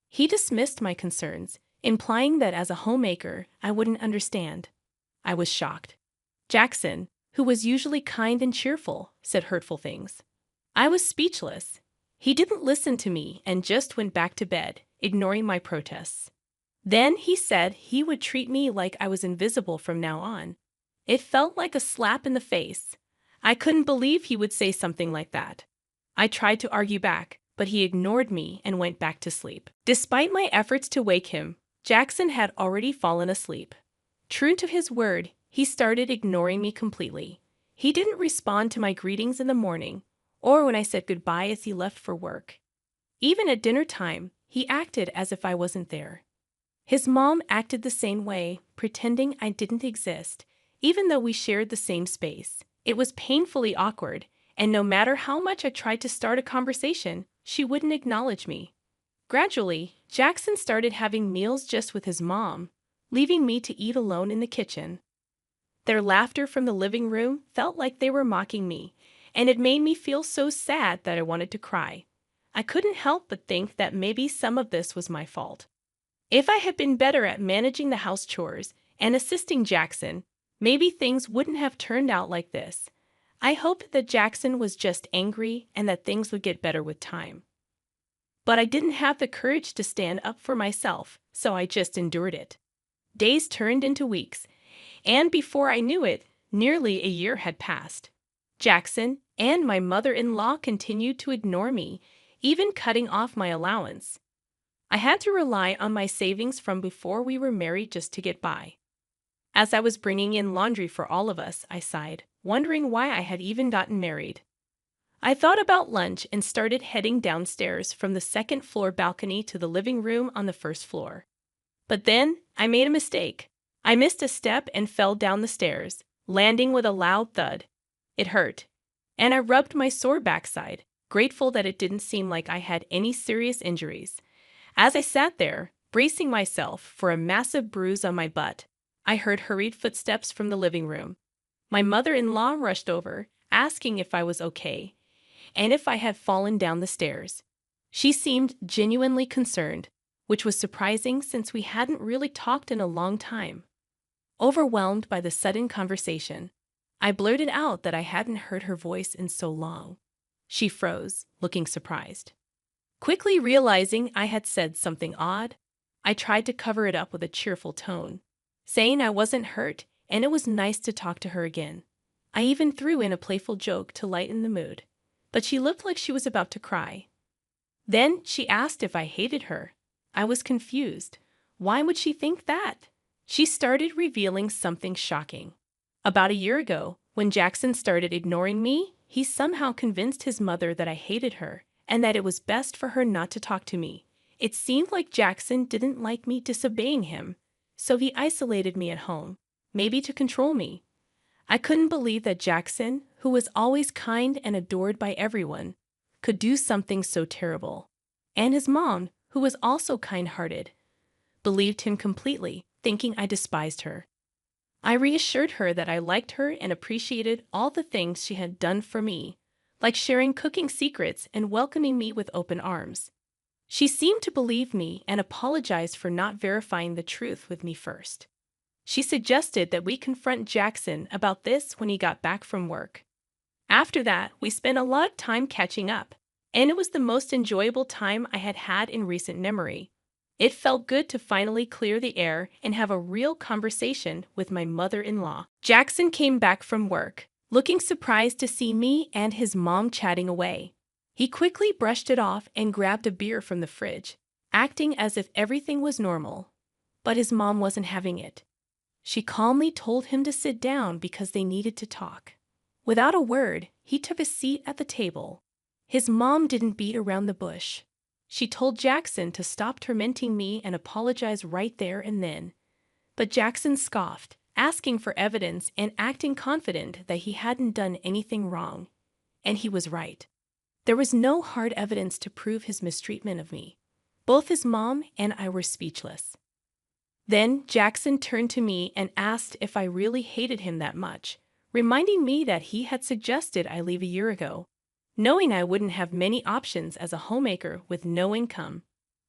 B: He dismissed my concerns, implying that as a homemaker, I wouldn't understand. I was shocked. Jackson, who was usually kind and cheerful, said hurtful things. I was speechless. He didn't listen to me and just went back to bed, ignoring my protests. Then he said he would treat me like I was invisible from now on. It felt like a slap in the face. I couldn't believe he would say something like that. I tried to argue back, but he ignored me and went back to sleep. Despite my efforts to wake him, Jackson had already fallen asleep. True to his word, he started ignoring me completely. He didn't respond to my greetings in the morning, or when I said goodbye as he left for work. Even at dinner time, he acted as if I wasn't there. His mom acted the same way, pretending I didn't exist, even though we shared the same space. It was painfully awkward, and no matter how much I tried to start a conversation, she wouldn't acknowledge me. Gradually, Jackson started having meals just with his mom, leaving me to eat alone in the kitchen. Their laughter from the living room felt like they were mocking me, and it made me feel so sad that I wanted to cry. I couldn't help but think that maybe some of this was my fault. If I had been better at managing the house chores and assisting Jackson, maybe things wouldn't have turned out like this. I hoped that Jackson was just angry and that things would get better with time. But I didn't have the courage to stand up for myself, so I just endured it. Days turned into weeks, and before I knew it, nearly a year had passed. Jackson and my mother-in-law continued to ignore me, even cutting off my allowance. I had to rely on my savings from before we were married just to get by. As I was bringing in laundry for all of us, I sighed, wondering why I had even gotten married. I thought about lunch and started heading downstairs from the second-floor balcony to the living room on the first floor. But then, I made a mistake. I missed a step and fell down the stairs, landing with a loud thud. It hurt, and I rubbed my sore backside, grateful that it didn't seem like I had any serious injuries. As I sat there, bracing myself for a massive bruise on my butt, I heard hurried footsteps from the living room. My mother-in-law rushed over, asking if I was okay, and if I had fallen down the stairs. She seemed genuinely concerned, which was surprising since we hadn't really talked in a long time. Overwhelmed by the sudden conversation, I blurted out that I hadn't heard her voice in so long. She froze, looking surprised. Quickly realizing I had said something odd, I tried to cover it up with a cheerful tone, saying I wasn't hurt and it was nice to talk to her again. I even threw in a playful joke to lighten the mood, but she looked like she was about to cry. Then she asked if I hated her. I was confused. Why would she think that? She started revealing something shocking. About a year ago, when Jackson started ignoring me, he somehow convinced his mother that I hated her and that it was best for her not to talk to me. It seemed like Jackson didn't like me disobeying him, so he isolated me at home, maybe to control me. I couldn't believe that Jackson, who was always kind and adored by everyone, could do something so terrible. And his mom, who was also kind-hearted. believed him completely, thinking I despised her. I reassured her that I liked her and appreciated all the things she had done for me, like sharing cooking secrets and welcoming me with open arms. She seemed to believe me and apologized for not verifying the truth with me first. She suggested that we confront Jackson about this when he got back from work. After that, we spent a lot of time catching up, and it was the most enjoyable time I had had in recent memory. It felt good to finally clear the air and have a real conversation with my mother-in-law. Jackson came back from work, looking surprised to see me and his mom chatting away. He quickly brushed it off and grabbed a beer from the fridge, acting as if everything was normal. But his mom wasn't having it. She calmly told him to sit down because they needed to talk. Without a word, he took a seat at the table. His mom didn't beat around the bush. She told Jackson to stop tormenting me and apologize right there and then. But Jackson scoffed, asking for evidence and acting confident that he hadn't done anything wrong. And he was right. There was no hard evidence to prove his mistreatment of me. Both his mom and I were speechless. Then Jackson turned to me and asked if I really hated him that much, reminding me that he had suggested I leave a year ago, knowing I wouldn't have many options as a homemaker with no income.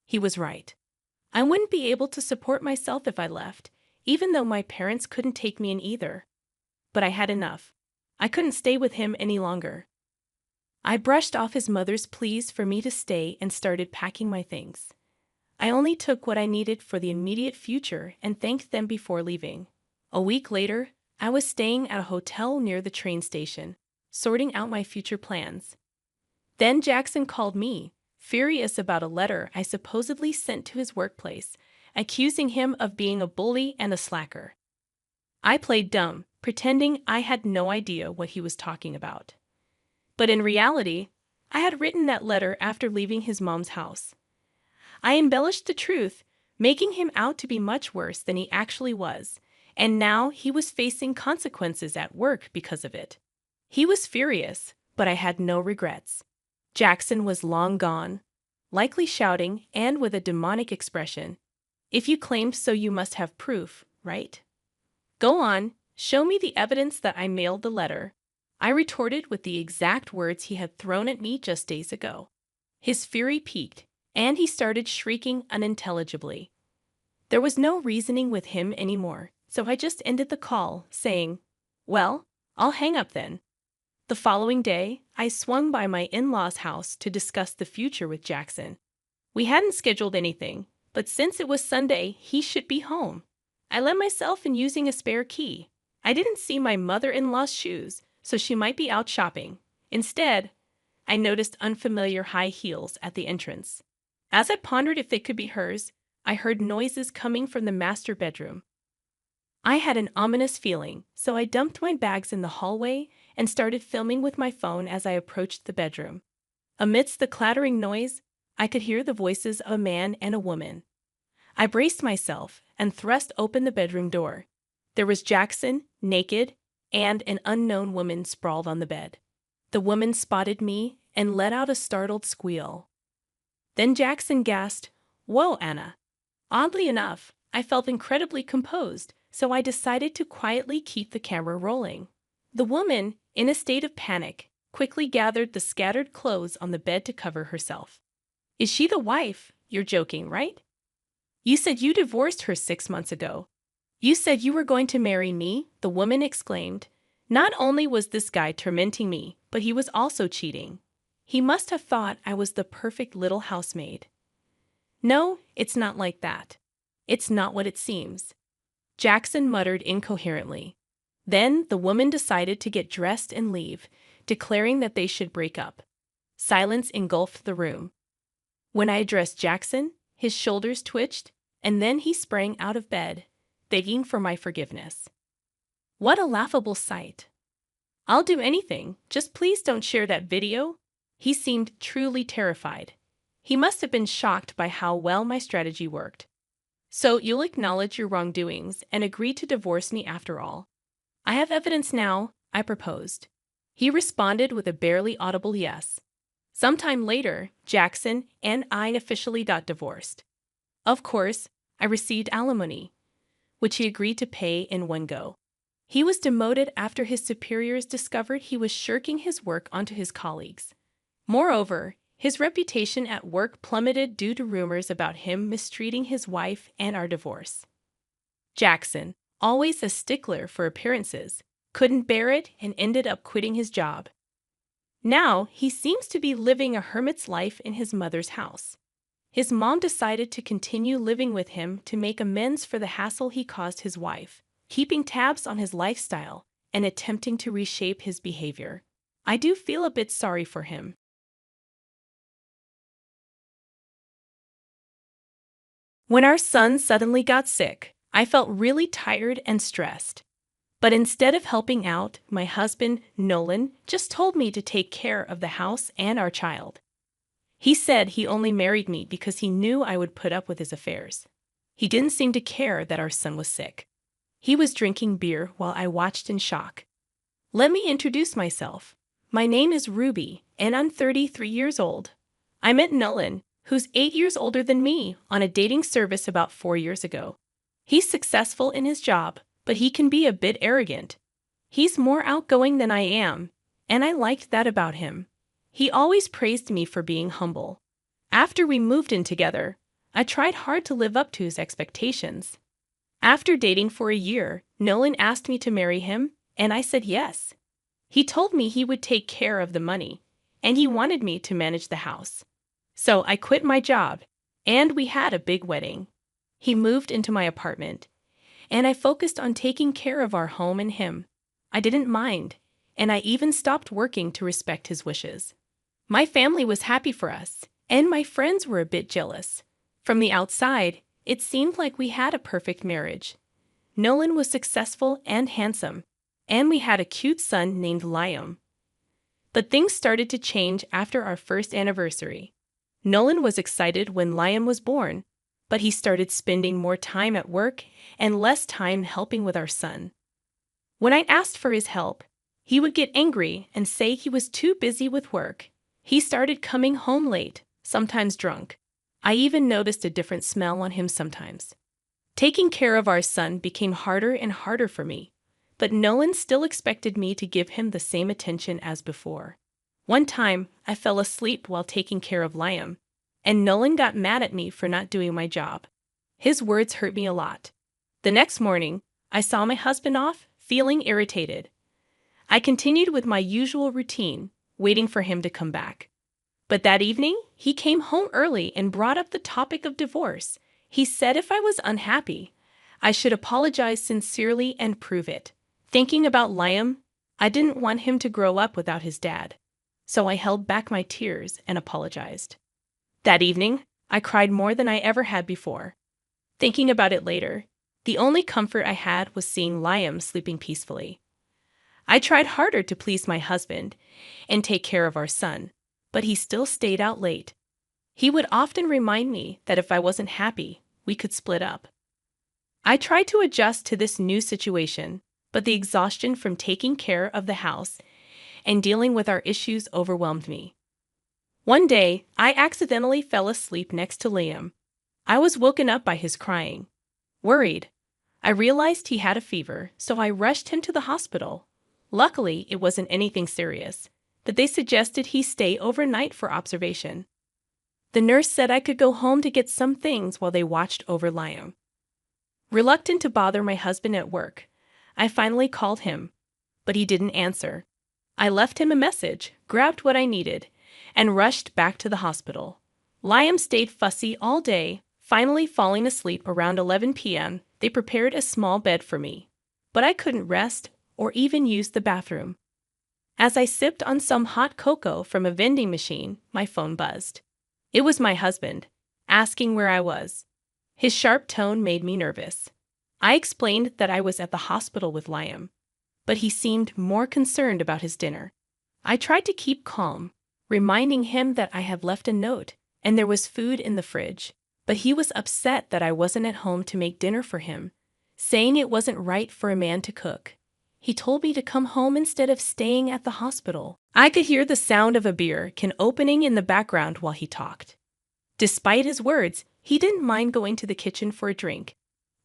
B: He was right. I wouldn't be able to support myself if I left, even though my parents couldn't take me in either. But I had enough. I couldn't stay with him any longer. I brushed off his mother's pleas for me to stay and started packing my things. I only took what I needed for the immediate future and thanked them before leaving. A week later, I was staying at a hotel near the train station, sorting out my future plans. Then Jackson called me, furious about a letter I supposedly sent to his workplace, accusing him of being a bully and a slacker. I played dumb, pretending I had no idea what he was talking about. But in reality, I had written that letter after leaving his mom's house. I embellished the truth, making him out to be much worse than he actually was, and now he was facing consequences at work because of it. He was furious, but I had no regrets. Jackson was long gone, likely shouting and with a demonic expression. If you claimed so, you must have proof, right? Go on, show me the evidence that I mailed the letter. I retorted with the exact words he had thrown at me just days ago. His fury peaked, and he started shrieking unintelligibly. There was no reasoning with him anymore, so I just ended the call, saying, "Well, I'll hang up then." The following day, I swung by my in-laws' house to discuss the future with Jackson. We hadn't scheduled anything, but since it was Sunday, he should be home. I let myself in using a spare key. I didn't see my mother-in-law's shoes, so she might be out shopping. Instead, I noticed unfamiliar high heels at the entrance. As I pondered if they could be hers, I heard noises coming from the master bedroom. I had an ominous feeling, so I dumped my bags in the hallway and started filming with my phone as I approached the bedroom. Amidst the clattering noise, I could hear the voices of a man and a woman. I braced myself and thrust open the bedroom door. There was Jackson, naked, and an unknown woman sprawled on the bed. The woman spotted me and let out a startled squeal. Then Jackson gasped, "Whoa, Anna." Oddly enough, I felt incredibly composed, so I decided to quietly keep the camera rolling. The woman, in a state of panic, quickly gathered the scattered clothes on the bed to cover herself. "Is she the wife? You're joking, right? You said you divorced her 6 months ago." "You said you were going to marry me," the woman exclaimed. "Not only was this guy tormenting me, but he was also cheating. He must have thought I was the perfect little housemaid." "No, it's not like that. It's not what it seems," Jackson muttered incoherently. Then the woman decided to get dressed and leave, declaring that they should break up. Silence engulfed the room. When I addressed Jackson, his shoulders twitched, and then he sprang out of bed, begging for my forgiveness. What a laughable sight. "I'll do anything, just please don't share that video." He seemed truly terrified. He must have been shocked by how well my strategy worked. "So you'll acknowledge your wrongdoings and agree to divorce me after all?" "I have evidence now," I proposed. He responded with a barely audible yes. Sometime later, Jackson and I officially got divorced. Of course, I received alimony, which he agreed to pay in one go. He was demoted after his superiors discovered he was shirking his work onto his colleagues. Moreover, his reputation at work plummeted due to rumors about him mistreating his wife and our divorce. Jackson, always a stickler for appearances, couldn't bear it and ended up quitting his job. Now, he seems to be living a hermit's life in his mother's house. His mom decided to continue living with him to make amends for the hassle he caused his wife, keeping tabs on his lifestyle and attempting to reshape his behavior. I do feel a bit sorry for him. When our son suddenly got sick, I felt really tired and stressed. But instead of helping out, my husband, Nolan, just told me to take care of the house and our child. He said he only married me because he knew I would put up with his affairs. He didn't seem to care that our son was sick. He was drinking beer while I watched in shock. Let me introduce myself. My name is Ruby, and I'm 33 years old. I met Nolan, who's 8 years older than me, on a dating service about 4 years ago. He's successful in his job, but he can be a bit arrogant. He's more outgoing than I am, and I liked that about him. He always praised me for being humble. After we moved in together, I tried hard to live up to his expectations. After dating for a year, Nolan asked me to marry him, and I said yes. He told me he would take care of the money, and he wanted me to manage the house. So I quit my job, and we had a big wedding. He moved into my apartment, and I focused on taking care of our home and him. I didn't mind, and I even stopped working to respect his wishes. My family was happy for us, and my friends were a bit jealous. From the outside, it seemed like we had a perfect marriage. Nolan was successful and handsome, and we had a cute son named Liam. But things started to change after our first anniversary. Nolan was excited when Liam was born, but he started spending more time at work and less time helping with our son. When I asked for his help, he would get angry and say he was too busy with work. He started coming home late, sometimes drunk. I even noticed a different smell on him sometimes. Taking care of our son became harder and harder for me, but Nolan still expected me to give him the same attention as before. One time, I fell asleep while taking care of Liam, and Nolan got mad at me for not doing my job. His words hurt me a lot. The next morning, I saw my husband off, feeling irritated. I continued with my usual routine, waiting for him to come back. But that evening, he came home early and brought up the topic of divorce. He said if I was unhappy, I should apologize sincerely and prove it. Thinking about Liam, I didn't want him to grow up without his dad, so I held back my tears and apologized. That evening, I cried more than I ever had before. Thinking about it later, the only comfort I had was seeing Liam sleeping peacefully. I tried harder to please my husband and take care of our son, but he still stayed out late. He would often remind me that if I wasn't happy, we could split up. I tried to adjust to this new situation, but the exhaustion from taking care of the house and dealing with our issues overwhelmed me. One day, I accidentally fell asleep next to Liam. I was woken up by his crying. Worried, I realized he had a fever, so I rushed him to the hospital. Luckily, it wasn't anything serious, but they suggested he stay overnight for observation. The nurse said I could go home to get some things while they watched over Liam. Reluctant to bother my husband at work, I finally called him, but he didn't answer. I left him a message, grabbed what I needed, and rushed back to the hospital. Liam stayed fussy all day, finally falling asleep around 11 p.m. They prepared a small bed for me, but I couldn't rest or even use the bathroom. As I sipped on some hot cocoa from a vending machine, my phone buzzed. It was my husband, asking where I was. His sharp tone made me nervous. I explained that I was at the hospital with Liam, but he seemed more concerned about his dinner. I tried to keep calm, reminding him that I had left a note and there was food in the fridge, but he was upset that I wasn't at home to make dinner for him, saying it wasn't right for a man to cook. He told me to come home instead of staying at the hospital. I could hear the sound of a beer can opening in the background while he talked. Despite his words, He didn't mind going to the kitchen for a drink.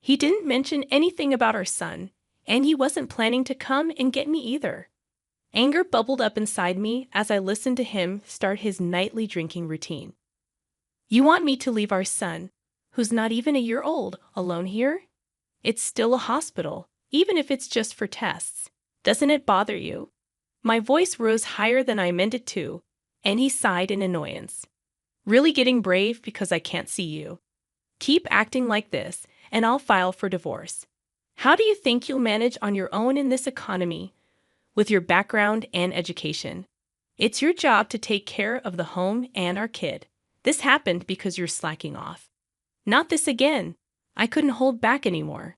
B: He didn't mention anything about our son, and he wasn't planning to come and get me either. Anger bubbled up inside me as I listened to him start his nightly drinking routine. You want me to leave our son, who's not even a year old, alone here? It's still a hospital, even if it's just for tests. Doesn't it bother you? My voice rose higher than I meant it to, and he sighed in annoyance. Really getting brave because I can't see you. Keep acting like this, and I'll file for divorce. How do you think you'll manage on your own in this economy, with your background and education? It's your job to take care of the home and our kid. This happened because you're slacking off. Not this again. I couldn't hold back anymore.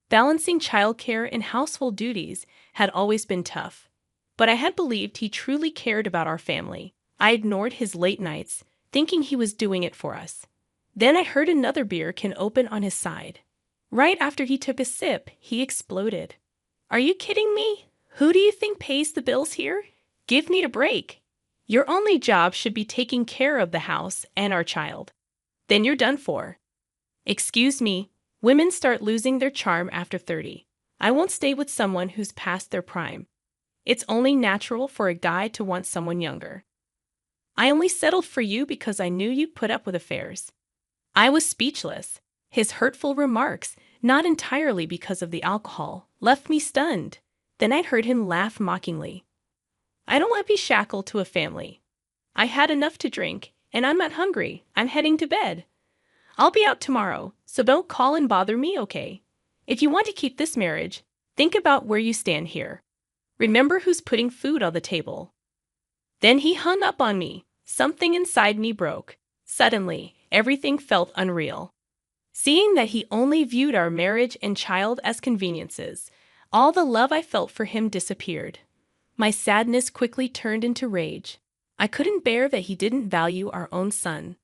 B: Balancing childcare and household duties had always been tough, but I had believed he truly cared about our family. I ignored his late nights, thinking he was doing it for us. Then I heard another beer can open on his side. Right after he took a sip, he exploded. Are you kidding me? Who do you think pays the bills here? Give me a break. Your only job should be taking care of the house and our child. Then you're done for. Excuse me, women start losing their charm after 30. I won't stay with someone who's past their prime. It's only natural for a guy to want someone younger. I only settled for you because I knew you'd put up with affairs. I was speechless. His hurtful remarks, not entirely because of the alcohol, left me stunned. Then I heard him laugh mockingly. I don't want to be shackled to a family. I had enough to drink, and I'm not hungry. I'm heading to bed. I'll be out tomorrow, so don't call and bother me, okay? If you want to keep this marriage, think about where you stand here. Remember who's putting food on the table. Then he hung up on me. Something inside me broke. Suddenly, everything felt unreal. Seeing that he only viewed our marriage and child as conveniences, all the love I felt for him disappeared. My sadness quickly turned into rage. I couldn't bear that he didn't value our own son.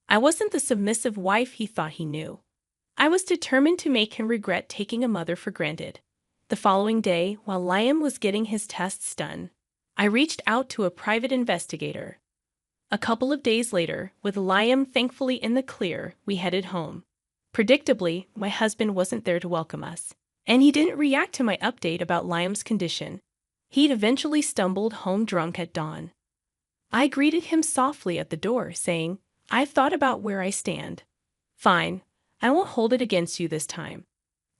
B: I wasn't the submissive wife he thought he knew. I was determined to make him regret taking a mother for granted. The following day, while Liam was getting his tests done, I reached out to a private investigator. A couple of days later, with Liam thankfully in the clear, we headed home. Predictably, my husband wasn't there to welcome us, and he didn't react to my update about Liam's condition. He'd eventually stumbled home drunk at dawn. I greeted him softly at the door, saying, I've thought about where I stand. Fine, I won't hold it against you this time.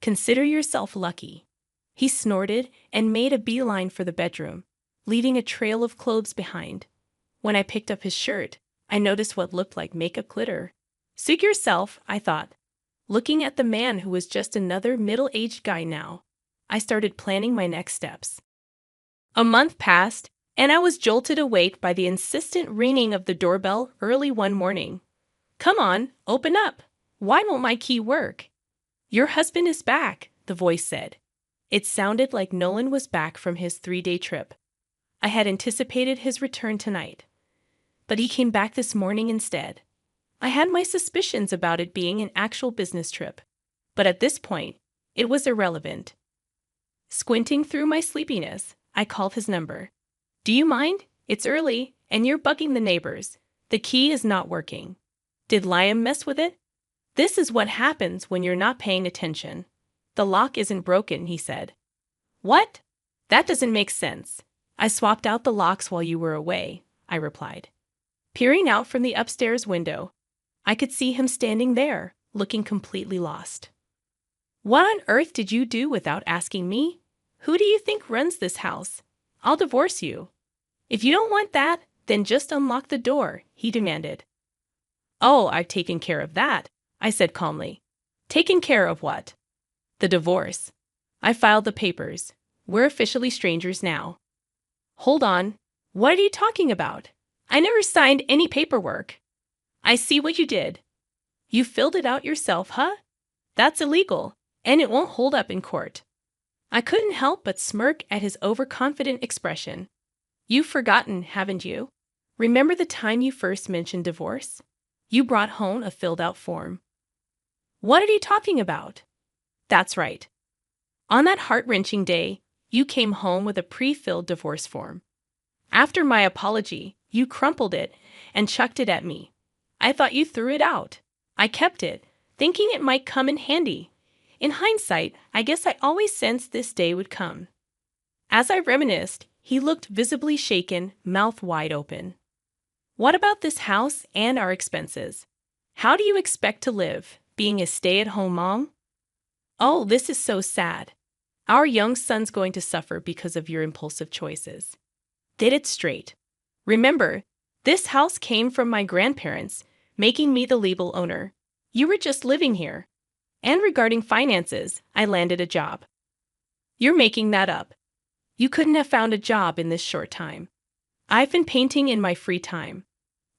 B: Consider yourself lucky. He snorted and made a beeline for the bedroom, leaving a trail of clothes behind. When I picked up his shirt, I noticed what looked like makeup glitter. Suit yourself, I thought. Looking at the man who was just another middle-aged guy now, I started planning my next steps. A month passed, and I was jolted awake by the insistent ringing of the doorbell early one morning. Come on, open up. Why won't my key work? Your husband is back, the voice said. It sounded like Nolan was back from his 3-day trip. I had anticipated his return tonight, but he came back this morning instead. I had my suspicions about it being an actual business trip, but at this point, it was irrelevant. Squinting through my sleepiness, I called his number. Do you mind? It's early, and you're bugging the neighbors. The key is not working. Did Liam mess with it? This is what happens when you're not paying attention. The lock isn't broken, he said. What? That doesn't make sense. I swapped out the locks while you were away, I replied. Peering out from the upstairs window, I could see him standing there, looking completely lost. What on earth did you do without asking me? Who do you think runs this house? I'll divorce you. If you don't want that, then just unlock the door, he demanded. Oh, I've taken care of that, I said calmly. Taken care of what? The divorce. I filed the papers. We're officially strangers now. Hold on. What are you talking about? I never signed any paperwork. I see what you did. You filled it out yourself, huh? That's illegal, and it won't hold up in court. I couldn't help but smirk at his overconfident expression. You've forgotten, haven't you? Remember the time you first mentioned divorce? You brought home a filled-out form. What are you talking about? That's right. On that heart-wrenching day, you came home with a pre-filled divorce form. After my apology, you crumpled it and chucked it at me. I thought you threw it out. I kept it, thinking it might come in handy. In hindsight, I guess I always sensed this day would come. As I reminisced, he looked visibly shaken, mouth wide open. What about this house and our expenses? How do you expect to live, being a stay-at-home mom? Oh, this is so sad. Our young son's going to suffer because of your impulsive choices. Did it straight. Remember, this house came from my grandparents, making me the legal owner. You were just living here. And regarding finances, I landed a job. You're making that up. You couldn't have found a job in this short time. I've been painting in my free time.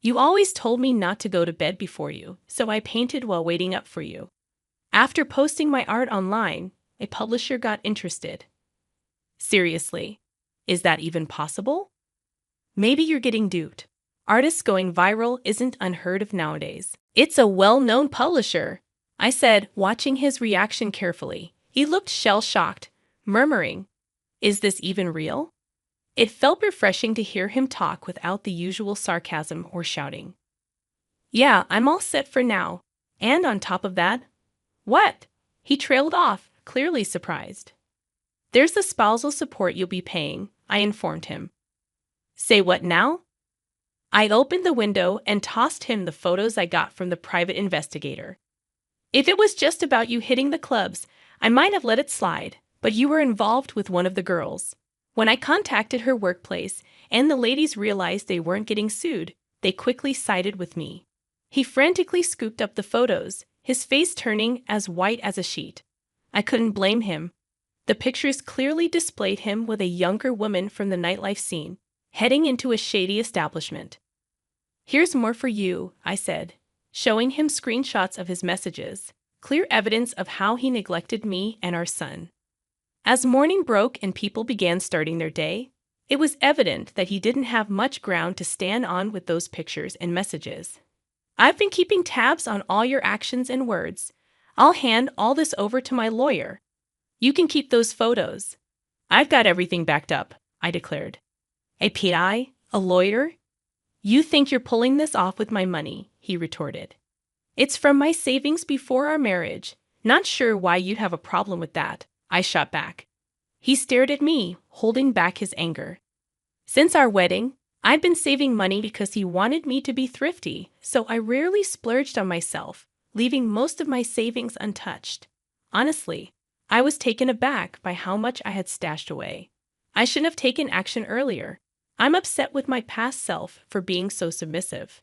B: You always told me not to go to bed before you, so I painted while waiting up for you. After posting my art online, a publisher got interested. Seriously, is that even possible? Maybe you're getting duped. Artists going viral isn't unheard of nowadays. It's a well-known publisher, I said, watching his reaction carefully. He looked shell-shocked, murmuring, "Is this even real?" It felt refreshing to hear him talk without the usual sarcasm or shouting. Yeah, I'm all set for now. And on top of that, what? He trailed off, clearly surprised. There's the spousal support you'll be paying, I informed him. Say what now? I opened the window and tossed him the photos I got from the private investigator. If it was just about you hitting the clubs, I might have let it slide, but you were involved with one of the girls. When I contacted her workplace and the ladies realized they weren't getting sued, they quickly sided with me. He frantically scooped up the photos, his face turning as white as a sheet. I couldn't blame him. The pictures clearly displayed him with a younger woman from the nightlife scene, heading into a shady establishment. Here's more for you, I said, showing him screenshots of his messages, clear evidence of how he neglected me and our son. As morning broke and people began starting their day, it was evident that he didn't have much ground to stand on with those pictures and messages. I've been keeping tabs on all your actions and words. I'll hand all this over to my lawyer. You can keep those photos. I've got everything backed up, I declared. A PI? A lawyer? You think you're pulling this off with my money, he retorted. It's from my savings before our marriage. Not sure why you'd have a problem with that, I shot back. He stared at me, holding back his anger. Since our wedding, I've been saving money because he wanted me to be thrifty, so I rarely splurged on myself, leaving most of my savings untouched. Honestly, I was taken aback by how much I had stashed away. I shouldn't have taken action earlier. I'm upset with my past self for being so submissive.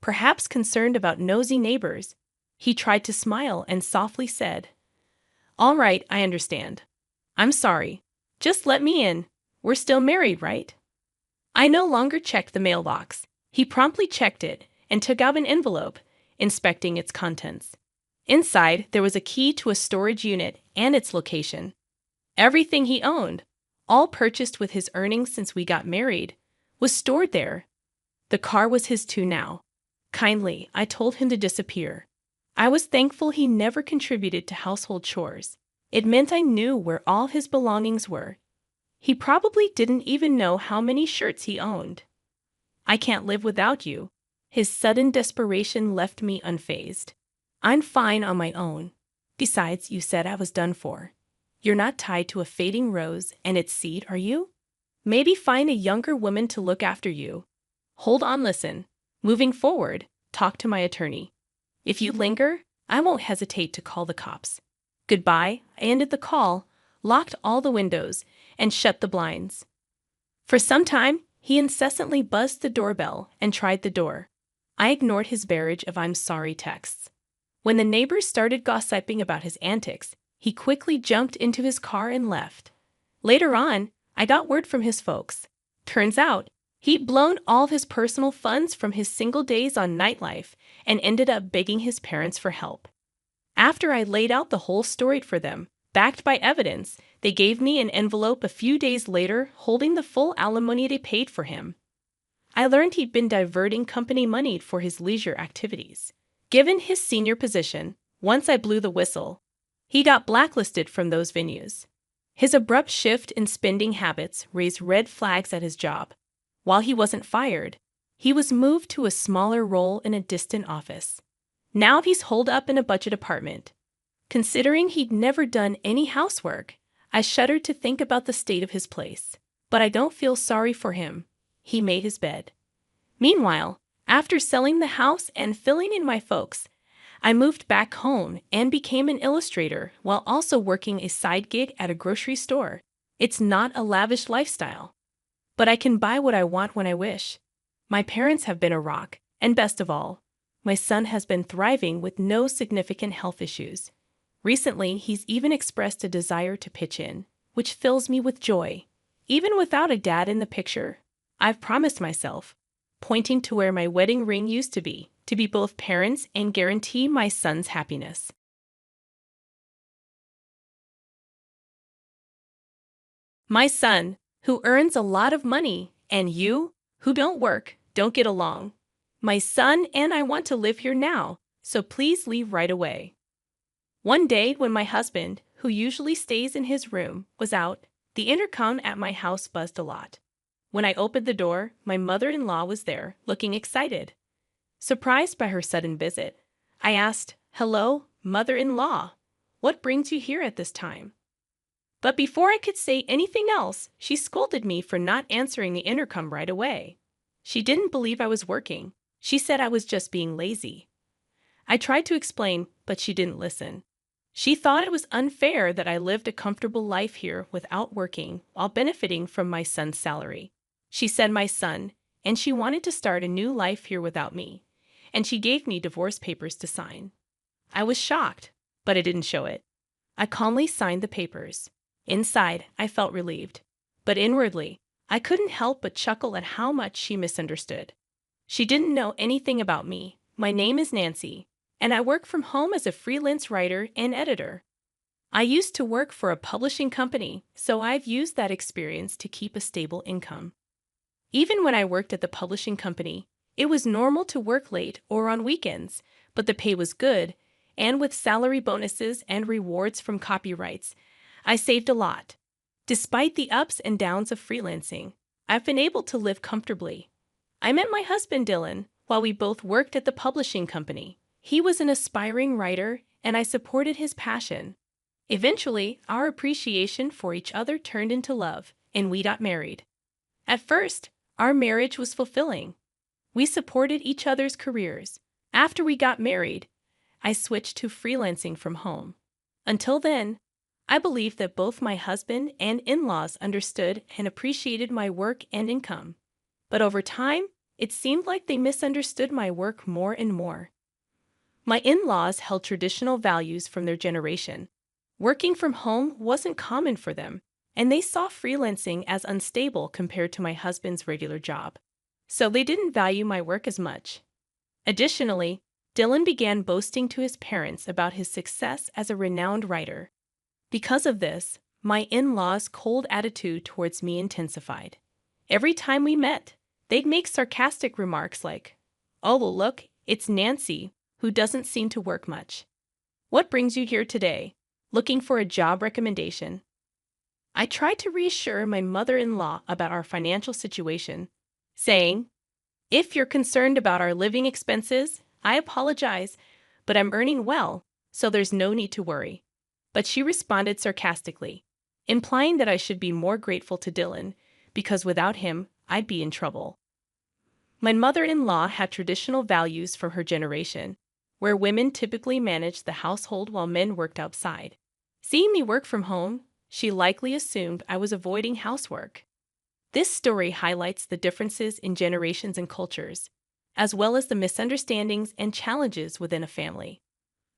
B: Perhaps concerned about nosy neighbors. He tried to smile and softly said, "All right, I understand. I'm sorry. Just let me in. We're still married, right?" I no longer checked the mailbox. He promptly checked it and took out an envelope, inspecting its contents. Inside, there was a key to a storage unit and its location. Everything he owned, all purchased with his earnings since we got married, was stored there. The car was his too now. Kindly, I told him to disappear. I was thankful he never contributed to household chores. It meant I knew where all his belongings were. He probably didn't even know how many shirts he owned. I can't live without you. His sudden desperation left me unfazed. I'm fine on my own. Besides, you said I was done for. You're not tied to a fading rose and its seed, are you? Maybe find a younger woman to look after you. Hold on, listen. Moving forward, talk to my attorney. If you linger, I won't hesitate to call the cops. Goodbye. I ended the call, locked all the windows, and shut the blinds. For some time, he incessantly buzzed the doorbell and tried the door. I ignored his barrage of "I'm sorry" texts. When the neighbors started gossiping about his antics, he quickly jumped into his car and left. Later on, I got word from his folks. Turns out, he'd blown all of his personal funds from his single days on nightlife and ended up begging his parents for help. After I laid out the whole story for them, backed by evidence, they gave me an envelope a few days later holding the full alimony they paid for him. I learned he'd been diverting company money for his leisure activities. Given his senior position, once I blew the whistle, he got blacklisted from those venues. His abrupt shift in spending habits raised red flags at his job. While he wasn't fired, he was moved to a smaller role in a distant office. Now he's holed up in a budget apartment. Considering he'd never done any housework, I shuddered to think about the state of his place. But I don't feel sorry for him. He made his bed. Meanwhile, after selling the house and filling in my folks, I moved back home and became an illustrator while also working a side gig at a grocery store. It's not a lavish lifestyle, but I can buy what I want when I wish. My parents have been a rock, and best of all, my son has been thriving with no significant health issues. Recently, he's even expressed a desire to pitch in, which fills me with joy. Even without a dad in the picture, I've promised myself, pointing to where my wedding ring used to be both parents and guarantee my son's happiness. My son, who earns a lot of money, and you, who don't work, don't get along. My son and I want to live here now, so please leave right away. One day when my husband, who usually stays in his room, was out, the intercom at my house buzzed a lot. When I opened the door, my mother-in-law was there, looking excited. Surprised by her sudden visit, I asked, "Hello, mother-in-law, what brings you here at this time?" But before I could say anything else, she scolded me for not answering the intercom right away. She didn't believe I was working. She said I was just being lazy. I tried to explain, but she didn't listen. She thought it was unfair that I lived a comfortable life here without working while benefiting from my son's salary. She said my son, and she wanted to start a new life here without me, and she gave me divorce papers to sign. I was shocked, but I didn't show it. I calmly signed the papers. Inside, I felt relieved, but inwardly, I couldn't help but chuckle at how much she misunderstood. She didn't know anything about me. My name is Nancy, and I work from home as a freelance writer and editor. I used to work for a publishing company, so I've used that experience to keep a stable income. Even when I worked at the publishing company, it was normal to work late or on weekends, but the pay was good, and with salary bonuses and rewards from copyrights, I saved a lot. Despite the ups and downs of freelancing, I've been able to live comfortably. I met my husband, Dylan, while we both worked at the publishing company. He was an aspiring writer, and I supported his passion. Eventually, our appreciation for each other turned into love, and we got married. At first, our marriage was fulfilling. We supported each other's careers. After we got married, I switched to freelancing from home. Until then, I believed that both my husband and in-laws understood and appreciated my work and income. But over time, it seemed like they misunderstood my work more and more. My in-laws held traditional values from their generation. Working from home wasn't common for them, and they saw freelancing as unstable compared to my husband's regular job. So they didn't value my work as much. Additionally, Dylan began boasting to his parents about his success as a renowned writer. Because of this, my in-laws' cold attitude towards me intensified. Every time we met, they'd make sarcastic remarks like, "Oh, well, look, it's Nancy, who doesn't seem to work much. What brings you here today? Looking for a job recommendation?" I tried to reassure my mother-in-law about our financial situation, saying, "If you're concerned about our living expenses, I apologize, but I'm earning well, so there's no need to worry." But she responded sarcastically, implying that I should be more grateful to Dylan, because without him, I'd be in trouble. My mother-in-law had traditional values from her generation, where women typically managed the household while men worked outside. Seeing me work from home, she likely assumed I was avoiding housework. This story highlights the differences in generations and cultures, as well as the misunderstandings and challenges within a family.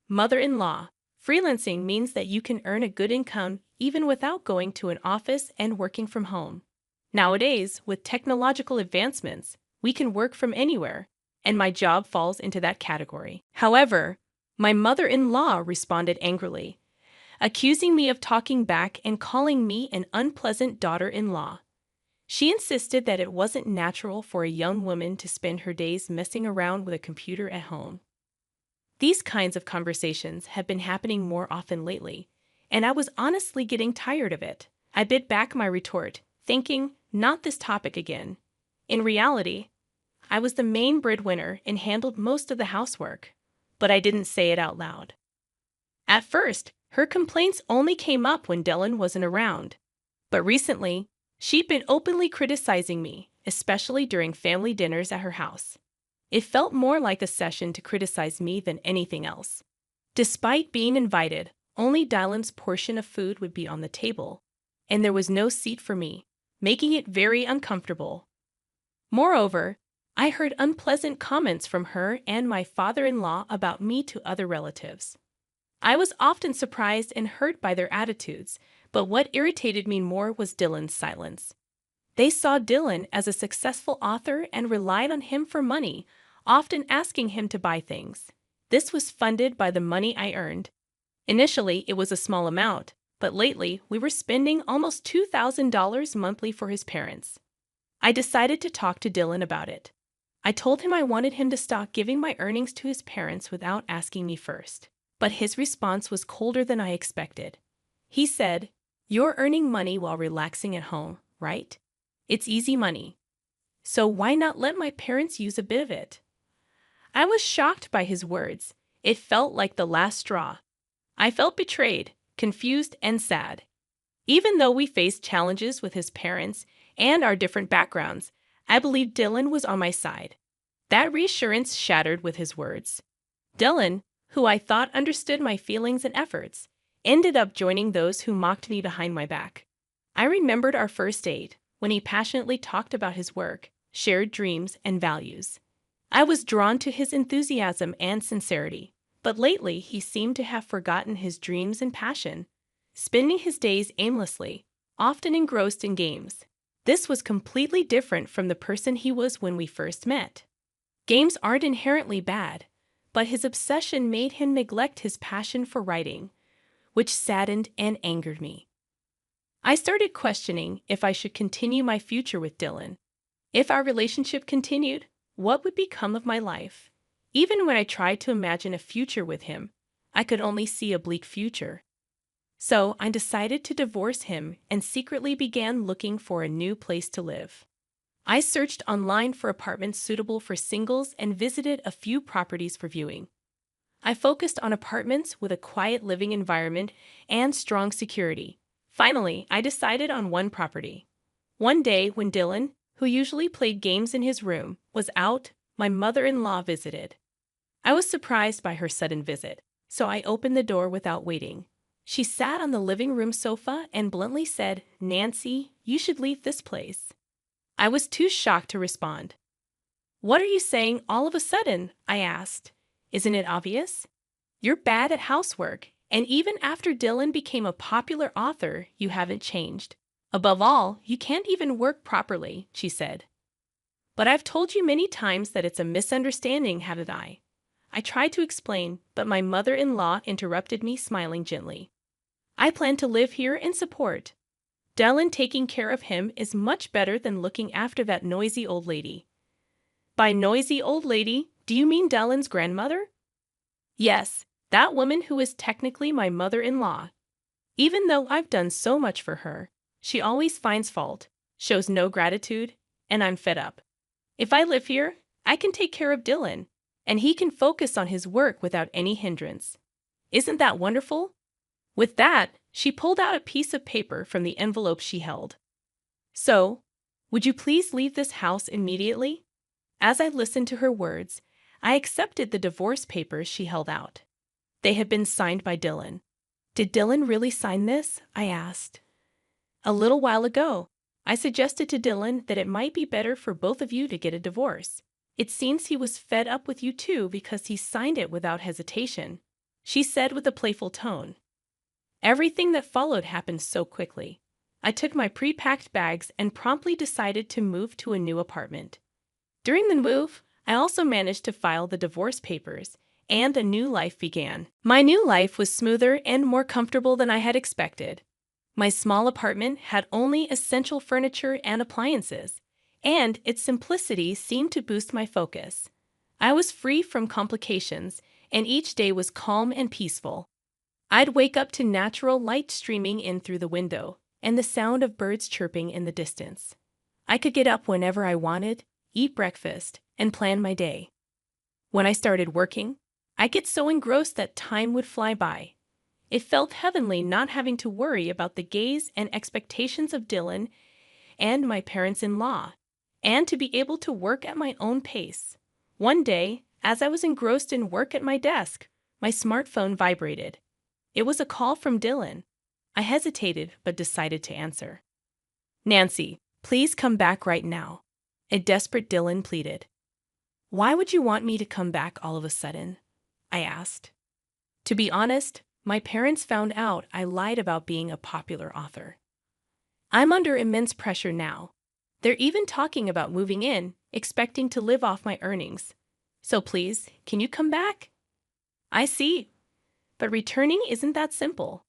B: Mother-in-law, freelancing means that you can earn a good income even without going to an office and working from home. Nowadays, with technological advancements, we can work from anywhere, and my job falls into that category. However, my mother-in-law responded angrily, accusing me of talking back and calling me an unpleasant daughter-in-law. She insisted that it wasn't natural for a young woman to spend her days messing around with a computer at home. These kinds of conversations have been happening more often lately, and I was honestly getting tired of it. I bit back my retort, thinking, not this topic again. In reality, I was the main breadwinner and handled most of the housework. but I didn't say it out loud. At first, her complaints only came up when Dylan wasn't around. But recently, she'd been openly criticizing me, especially during family dinners at her house. It felt more like a session to criticize me than anything else. Despite being invited, only Dylan's portion of food would be on the table, and there was no seat for me, making it very uncomfortable. Moreover, I heard unpleasant comments from her and my father-in-law about me to other relatives. I was often surprised and hurt by their attitudes, but what irritated me more was Dylan's silence. They saw Dylan as a successful author and relied on him for money, often asking him to buy things. This was funded by the money I earned. Initially, it was a small amount, but lately we were spending almost $2,000 monthly for his parents. I decided to talk to Dylan about it. I told him I wanted him to stop giving my earnings to his parents without asking me first. But his response was colder than I expected. He said, "You're earning money while relaxing at home, right? It's easy money. So why not let my parents use a bit of it?" I was shocked by his words. It felt like the last straw. I felt betrayed, confused, and sad. Even though we faced challenges with his parents and our different backgrounds, I believed Dylan was on my side. That reassurance shattered with his words. Dylan, who I thought understood my feelings and efforts, ended up joining those who mocked me behind my back. I remembered our first date, when he passionately talked about his work, shared dreams, and values. I was drawn to his enthusiasm and sincerity, but lately he seemed to have forgotten his dreams and passion, spending his days aimlessly, often engrossed in games. This was completely different from the person he was when we first met. Games aren't inherently bad, but his obsession made him neglect his passion for writing, which saddened and angered me. I started questioning if I should continue my future with Dylan. If our relationship continued, what would become of my life? Even when I tried to imagine a future with him, I could only see a bleak future. So I decided to divorce him and secretly began looking for a new place to live. I searched online for apartments suitable for singles and visited a few properties for viewing. I focused on apartments with a quiet living environment and strong security. Finally, I decided on one property. One day, when Dylan, who usually played games in his room, was out, my mother-in-law visited. I was surprised by her sudden visit, so I opened the door without waiting. She sat on the living room sofa and bluntly said, "Nancy, you should leave this place." I was too shocked to respond. "What are you saying all of a sudden?" I asked. "Isn't it obvious? You're bad at housework, and even after Dylan became a popular author, you haven't changed. Above all, you can't even work properly," she said. "But I've told you many times that it's a misunderstanding, haven't I?" I tried to explain, but my mother-in-law interrupted me, smiling gently. "I plan to live here and support. Dylan taking care of him is much better than looking after that noisy old lady." "By noisy old lady, do you mean Dylan's grandmother?" "Yes, that woman who is technically my mother-in-law. Even though I've done so much for her, she always finds fault, shows no gratitude, and I'm fed up. If I live here, I can take care of Dylan, and he can focus on his work without any hindrance. Isn't that wonderful?" With that, she pulled out a piece of paper from the envelope she held. "So, would you please leave this house immediately?" As I listened to her words, I accepted the divorce papers she held out. They had been signed by Dylan. "Did Dylan really sign this?" I asked. "A little while ago, I suggested to Dylan that it might be better for both of you to get a divorce. It seems he was fed up with you too because he signed it without hesitation," she said with a playful tone. Everything that followed happened so quickly. I took my pre-packed bags and promptly decided to move to a new apartment. During the move, I also managed to file the divorce papers, and a new life began. My new life was smoother and more comfortable than I had expected. My small apartment had only essential furniture and appliances, and its simplicity seemed to boost my focus. I was free from complications, and each day was calm and peaceful. I'd wake up to natural light streaming in through the window and the sound of birds chirping in the distance. I could get up whenever I wanted, eat breakfast, and plan my day. When I started working, I get so engrossed that time would fly by. It felt heavenly not having to worry about the gaze and expectations of Dylan and my parents-in-law, and to be able to work at my own pace. One day, as I was engrossed in work at my desk, my smartphone vibrated. It was a call from Dylan. I hesitated but decided to answer. "Nancy, please come back right now," a desperate Dylan pleaded. "Why would you want me to come back all of a sudden?" I asked. To be honest, my parents found out I lied about being a popular author. I'm under immense pressure now. They're even talking about moving in, expecting to live off my earnings. So please, can you come back? I see. But returning isn't that simple.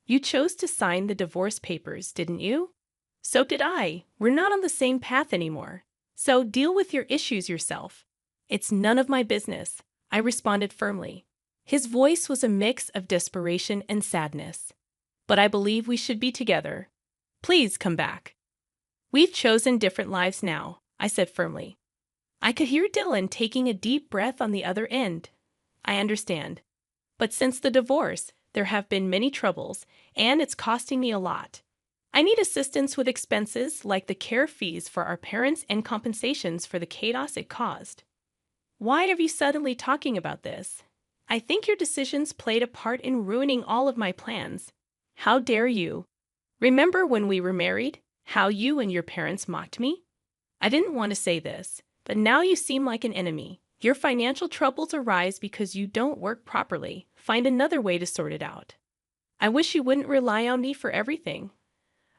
B: You chose to sign the divorce papers, didn't you? So did I. We're not on the same path anymore. So deal with your issues yourself. It's none of my business, I responded firmly. His voice was a mix of desperation and sadness. But I believe we should be together. Please come back. We've chosen different lives now, I said firmly. I could hear Dylan taking a deep breath on the other end. I understand. But since the divorce, there have been many troubles, and it's costing me a lot. I need assistance with expenses like the care fees for our parents and compensations for the chaos it caused. Why are you suddenly talking about this? I think your decisions played a part in ruining all of my plans. How dare you? Remember when we were married, how you and your parents mocked me? I didn't want to say this, but now you seem like an enemy. Your financial troubles arise because you don't work properly. Find another way to sort it out. I wish you wouldn't rely on me for everything,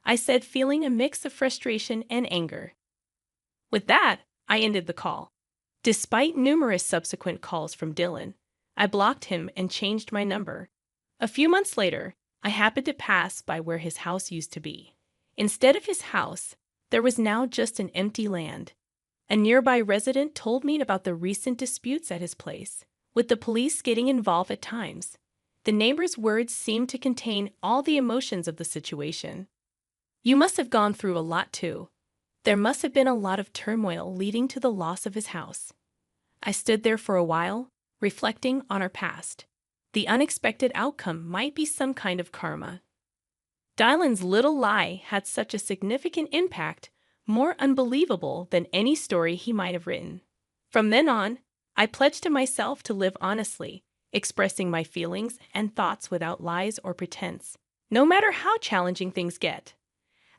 B: I said, feeling a mix of frustration and anger. With that, I ended the call. Despite numerous subsequent calls from Dylan, I blocked him and changed my number. A few months later, I happened to pass by where his house used to be. Instead of his house, there was now just an empty land. A nearby resident told me about the recent disputes at his place, with the police getting involved at times. The neighbor's words seemed to contain all the emotions of the situation. You must have gone through a lot too. There must have been a lot of turmoil leading to the loss of his house. I stood there for a while, reflecting on our past. The unexpected outcome might be some kind of karma. Dylan's little lie had such a significant impact, more unbelievable than any story he might have written. From then on, I pledged to myself to live honestly, expressing my feelings and thoughts without lies or pretense, no matter how challenging things get.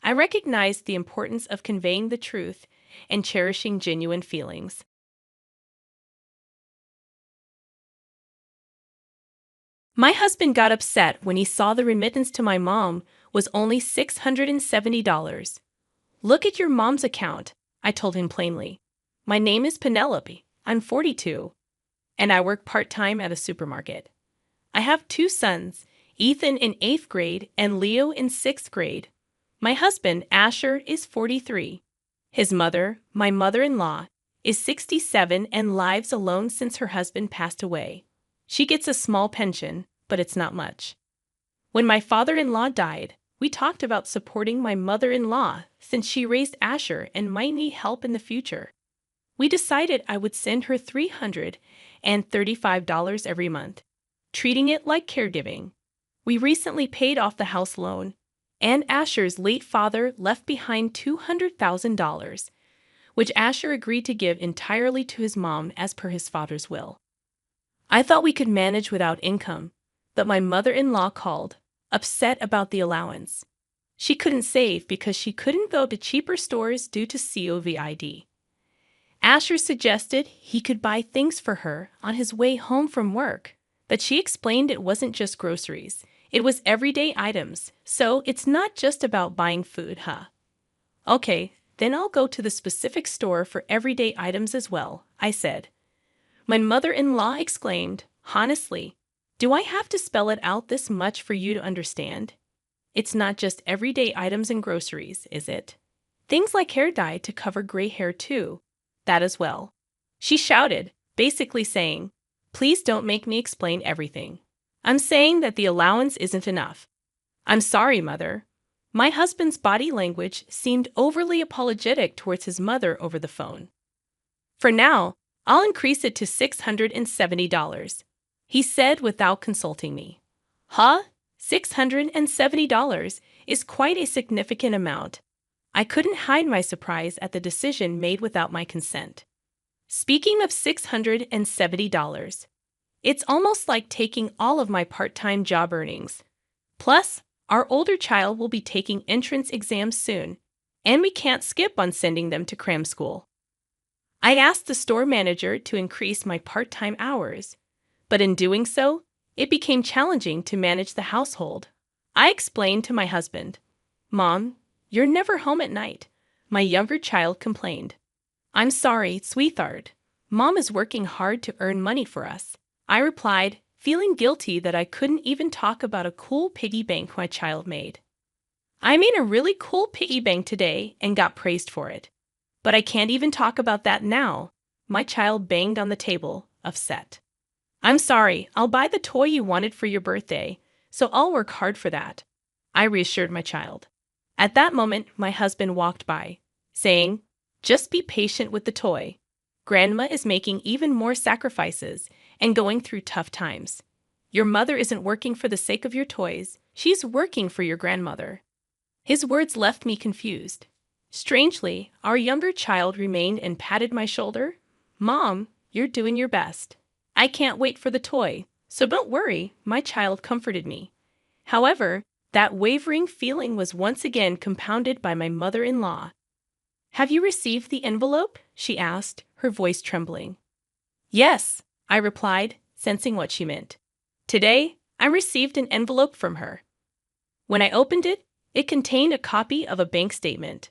B: I recognized the importance of conveying the truth and cherishing genuine feelings. My husband got upset when he saw the remittance to my mom was only $670. Look at your mom's account, I told him plainly. My name is Penelope. I'm 42, and I work part-time at a supermarket. I have 2 sons, Ethan in 8th grade and Leo in 6th grade. My husband, Asher, is 43. His mother, my mother-in-law, is 67 and lives alone since her husband passed away. She gets a small pension, but it's not much. When my father-in-law died, we talked about supporting my mother-in-law since she raised Asher and might need help in the future. We decided I would send her $335 every month, treating it like caregiving. We recently paid off the house loan, and Asher's late father left behind $200,000, which Asher agreed to give entirely to his mom as per his father's will. I thought we could manage without income, but my mother-in-law called, upset about the allowance. She couldn't save because she couldn't go to cheaper stores due to COVID. Asher suggested he could buy things for her on his way home from work, but she explained it wasn't just groceries. It was everyday items, so it's not just about buying food, huh? Okay, then I'll go to the specific store for everyday items as well, I said. My mother-in-law exclaimed, honestly, do I have to spell it out this much for you to understand? It's not just everyday items and groceries, is it? Things like hair dye to cover gray hair too, that as well. She shouted, basically saying, please don't make me explain everything. I'm saying that the allowance isn't enough. I'm sorry, Mother. My husband's body language seemed overly apologetic towards his mother over the phone. For now, I'll increase it to $670. he said without consulting me. Huh? $670 is quite a significant amount. I couldn't hide my surprise at the decision made without my consent. Speaking of $670, it's almost like taking all of my part-time job earnings. Plus, our older child will be taking entrance exams soon, and we can't skip on sending them to cram school. I asked the store manager to increase my part-time hours, but in doing so, it became challenging to manage the household. I explained to my husband, "Mom, you're never home at night," my younger child complained. "I'm sorry, sweetheart. Mom is working hard to earn money for us," I replied, feeling guilty that I couldn't even talk about a cool piggy bank my child made. I made a really cool piggy bank today and got praised for it. But I can't even talk about that now. My child banged on the table, upset. "I'm sorry, I'll buy the toy you wanted for your birthday, so I'll work hard for that," I reassured my child. At that moment, my husband walked by, saying, "Just be patient with the toy. Grandma is making even more sacrifices and going through tough times. Your mother isn't working for the sake of your toys, she's working for your grandmother." His words left me confused. Strangely, our younger child remained and patted my shoulder. "Mom, you're doing your best. I can't wait for the toy, so don't worry," my child comforted me. However, that wavering feeling was once again compounded by my mother-in-law. "Have you received the envelope?" she asked, her voice trembling. "Yes," I replied, sensing what she meant. Today, I received an envelope from her. When I opened it, it contained a copy of a bank statement.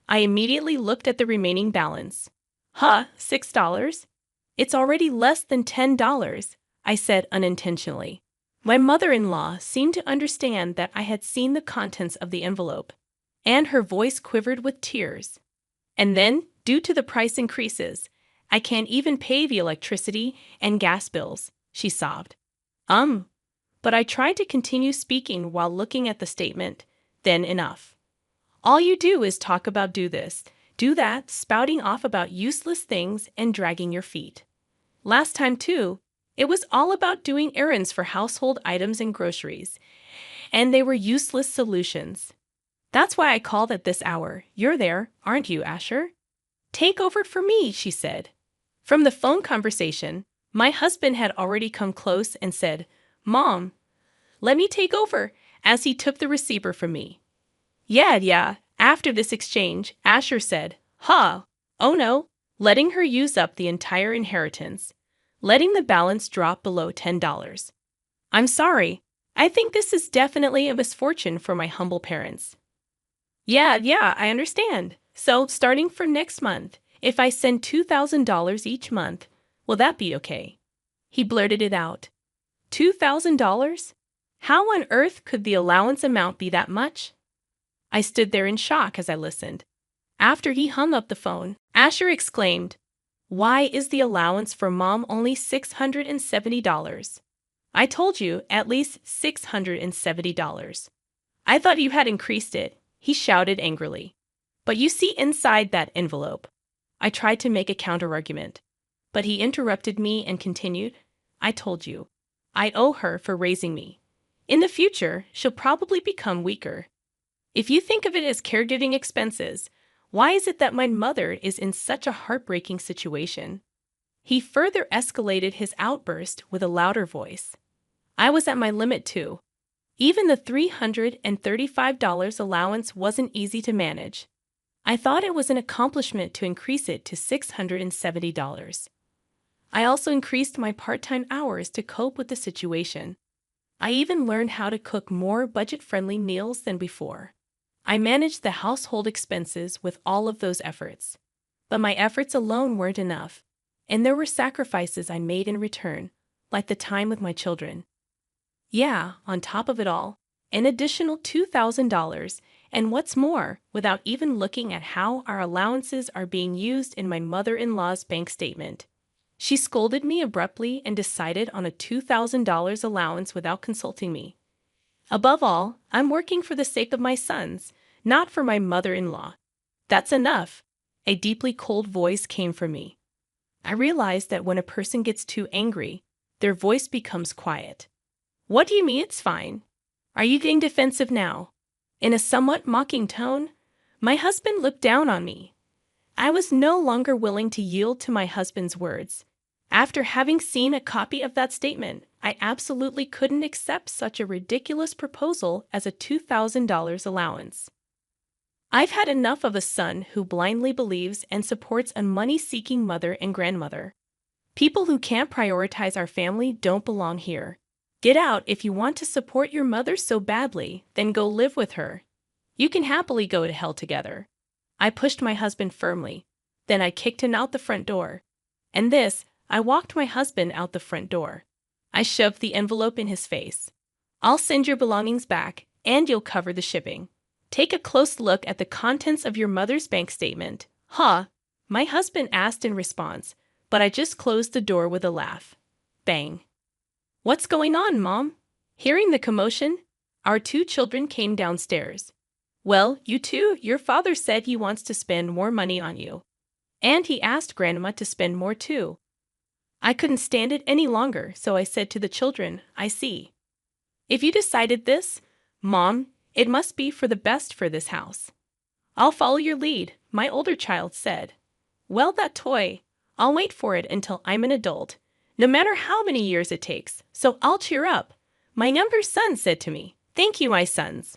B: I immediately looked at the remaining balance. "Huh, $6? It's already less than $10, I said unintentionally. My mother-in-law seemed to understand that I had seen the contents of the envelope, and her voice quivered with tears. "And then, due to the price increases, I can't even pay the electricity and gas bills," she sobbed. But I tried to continue speaking while looking at the statement. Then enough. "All you do is talk about do this, do that, spouting off about useless things and dragging your feet. Last time, too, it was all about doing errands for household items and groceries, and they were useless solutions. That's why I called at this hour. You're there, aren't you, Asher? Take over for me," she said. From the phone conversation, my husband had already come close and said, "Mom, let me take over," as he took the receiver from me. Yeah. After this exchange, Asher said, "Huh, oh no," letting her use up the entire inheritance, letting the balance drop below $10. "I'm sorry. I think this is definitely a misfortune for my humble parents." Yeah, I understand. So, starting from next month, if I send $2,000 each month, will that be okay?" He blurted it out. $2,000? How on earth could the allowance amount be that much? I stood there in shock as I listened. After he hung up the phone, Asher exclaimed, "Why is the allowance for Mom only $670? I told you at least $670. I thought you had increased it," he shouted angrily. "But you see inside that envelope." I tried to make a counter-argument, but he interrupted me and continued, "I told you. I owe her for raising me. In the future, she'll probably become weaker. If you think of it as caregiving expenses, why is it that my mother is in such a heartbreaking situation?" He further escalated his outburst with a louder voice. I was at my limit too. Even the $335 allowance wasn't easy to manage. I thought it was an accomplishment to increase it to $670. I also increased my part-time hours to cope with the situation. I even learned how to cook more budget-friendly meals than before. I managed the household expenses with all of those efforts. But my efforts alone weren't enough, and there were sacrifices I made in return, like the time with my children. Yeah, on top of it all, an additional $2,000, and what's more, without even looking at how our allowances are being used in my mother-in-law's bank statement. She scolded me abruptly and decided on a $2,000 allowance without consulting me. Above all, I'm working for the sake of my sons, not for my mother-in-law. That's enough. A deeply cold voice came from me. I realized that when a person gets too angry, their voice becomes quiet. What do you mean it's fine? Are you getting defensive now? In a somewhat mocking tone, my husband looked down on me. I was no longer willing to yield to my husband's words. After having seen a copy of that statement, I absolutely couldn't accept such a ridiculous proposal as a $2,000 allowance. I've had enough of a son who blindly believes and supports a money-seeking mother and grandmother. People who can't prioritize our family don't belong here. Get out if you want to support your mother so badly, then go live with her. You can happily go to hell together. I pushed my husband firmly. Then I kicked him out the front door. And I walked my husband out the front door. I shoved the envelope in his face. I'll send your belongings back, and you'll cover the shipping. Take a close look at the contents of your mother's bank statement. Huh? My husband asked in response, but I just closed the door with a laugh. Bang. What's going on, Mom? Hearing the commotion, our two children came downstairs. Well, you two, your father said he wants to spend more money on you. And he asked Grandma to spend more too. I couldn't stand it any longer, so I said to the children, I see. If you decided this, Mom, it must be for the best for this house. I'll follow your lead, my older child said. Well, that toy, I'll wait for it until I'm an adult, no matter how many years it takes, so I'll cheer up. My younger son said to me, Thank you, my sons.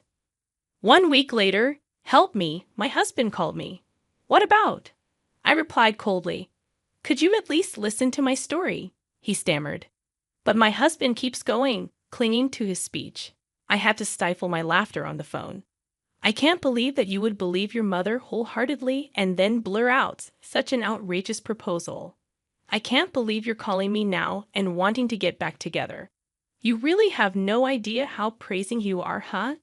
B: 1 week later, help me, my husband called me. What about? I replied coldly. Could you at least listen to my story? He stammered. But my husband keeps going, clinging to his speech. I had to stifle my laughter on the phone. I can't believe that you would believe your mother wholeheartedly and then blur out such an outrageous proposal. I can't believe you're calling me now and wanting to get back together. You really have no idea how praising you are, huh?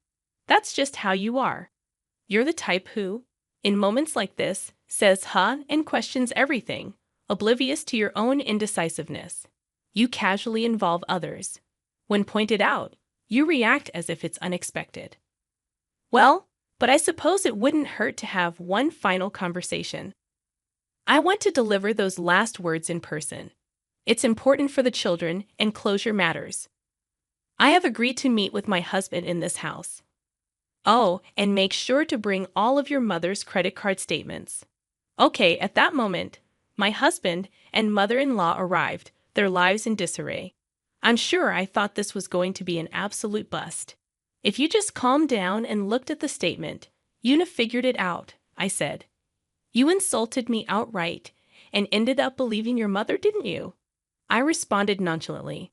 B: That's just how you are. You're the type who, in moments like this, says huh and questions everything, oblivious to your own indecisiveness. You casually involve others. When pointed out, you react as if it's unexpected. Well, but I suppose it wouldn't hurt to have one final conversation. I want to deliver those last words in person. It's important for the children, and closure matters. I have agreed to meet with my husband in this house. Oh, and make sure to bring all of your mother's credit card statements. Okay, at that moment, my husband and mother-in-law arrived, their lives in disarray. I'm sure I thought this was going to be an absolute bust. If you just calmed down and looked at the statement, you'd have figured it out, I said. You insulted me outright and ended up believing your mother, didn't you? I responded nonchalantly.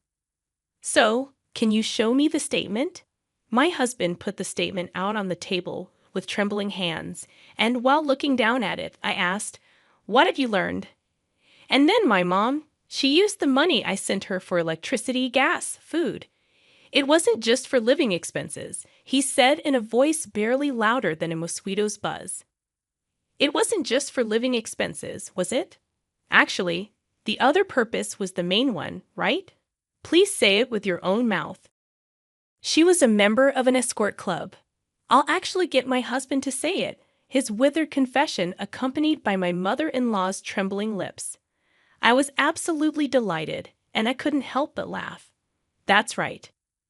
B: So, can you show me the statement? My husband put the statement out on the table with trembling hands, and while looking down at it, I asked, What have you learned? And then my mom, she used the money I sent her for electricity, gas, food. It wasn't just for living expenses, he said in a voice barely louder than a mosquito's buzz. It wasn't just for living expenses, was it? Actually, the other purpose was the main one, right? Please say it with your own mouth. She was a member of an escort club. I'll actually get my husband to say it, his withered confession accompanied by my mother-in-law's trembling lips. I was absolutely delighted, and I couldn't help but laugh. That's right.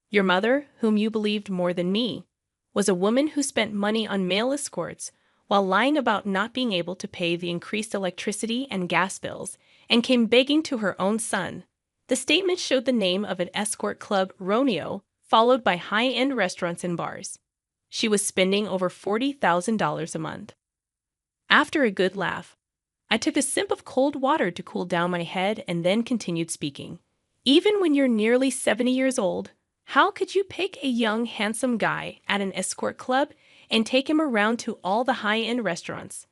B: Your mother, whom you believed more than me, was a woman who spent money on male escorts while lying about not being able to pay the increased electricity and gas bills, and came begging to her own son. The statement showed the name of an escort club, Romeo, followed by high-end restaurants and bars. She was spending over $40,000 a month. After a good laugh, I took a sip of cold water to cool down my head and then continued speaking. Even when you're nearly 70 years old, how could you pick a young, handsome guy at an escort club and take him around to all the high-end restaurants?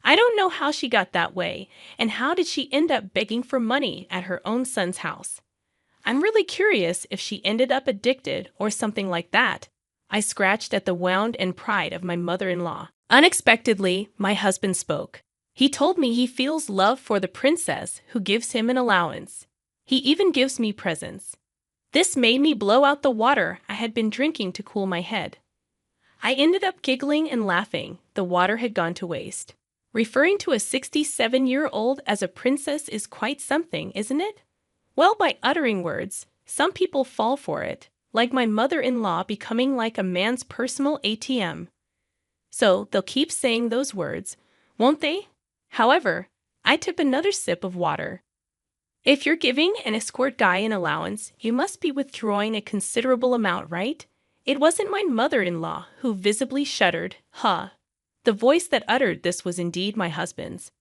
B: I don't know how she got that way, and how did she end up begging for money at her own son's house? I'm really curious if she ended up addicted or something like that. I scratched at the wound and pride of my mother-in-law. Unexpectedly, my husband spoke. He told me he feels love for the princess who gives him an allowance. He even gives me presents. This made me blow out the water I had been drinking to cool my head. I ended up giggling and laughing. The water had gone to waste. Referring to a 67-year-old as a princess is quite something, isn't it? Well, by uttering words, some people fall for it, like my mother-in-law becoming like a man's personal ATM. So they'll keep saying those words, won't they? However, I took another sip of water. If you're giving an escort guy an allowance, you must be withdrawing a considerable amount, right? It wasn't my mother-in-law who visibly shuddered. Huh. The voice that uttered this was indeed my husband's.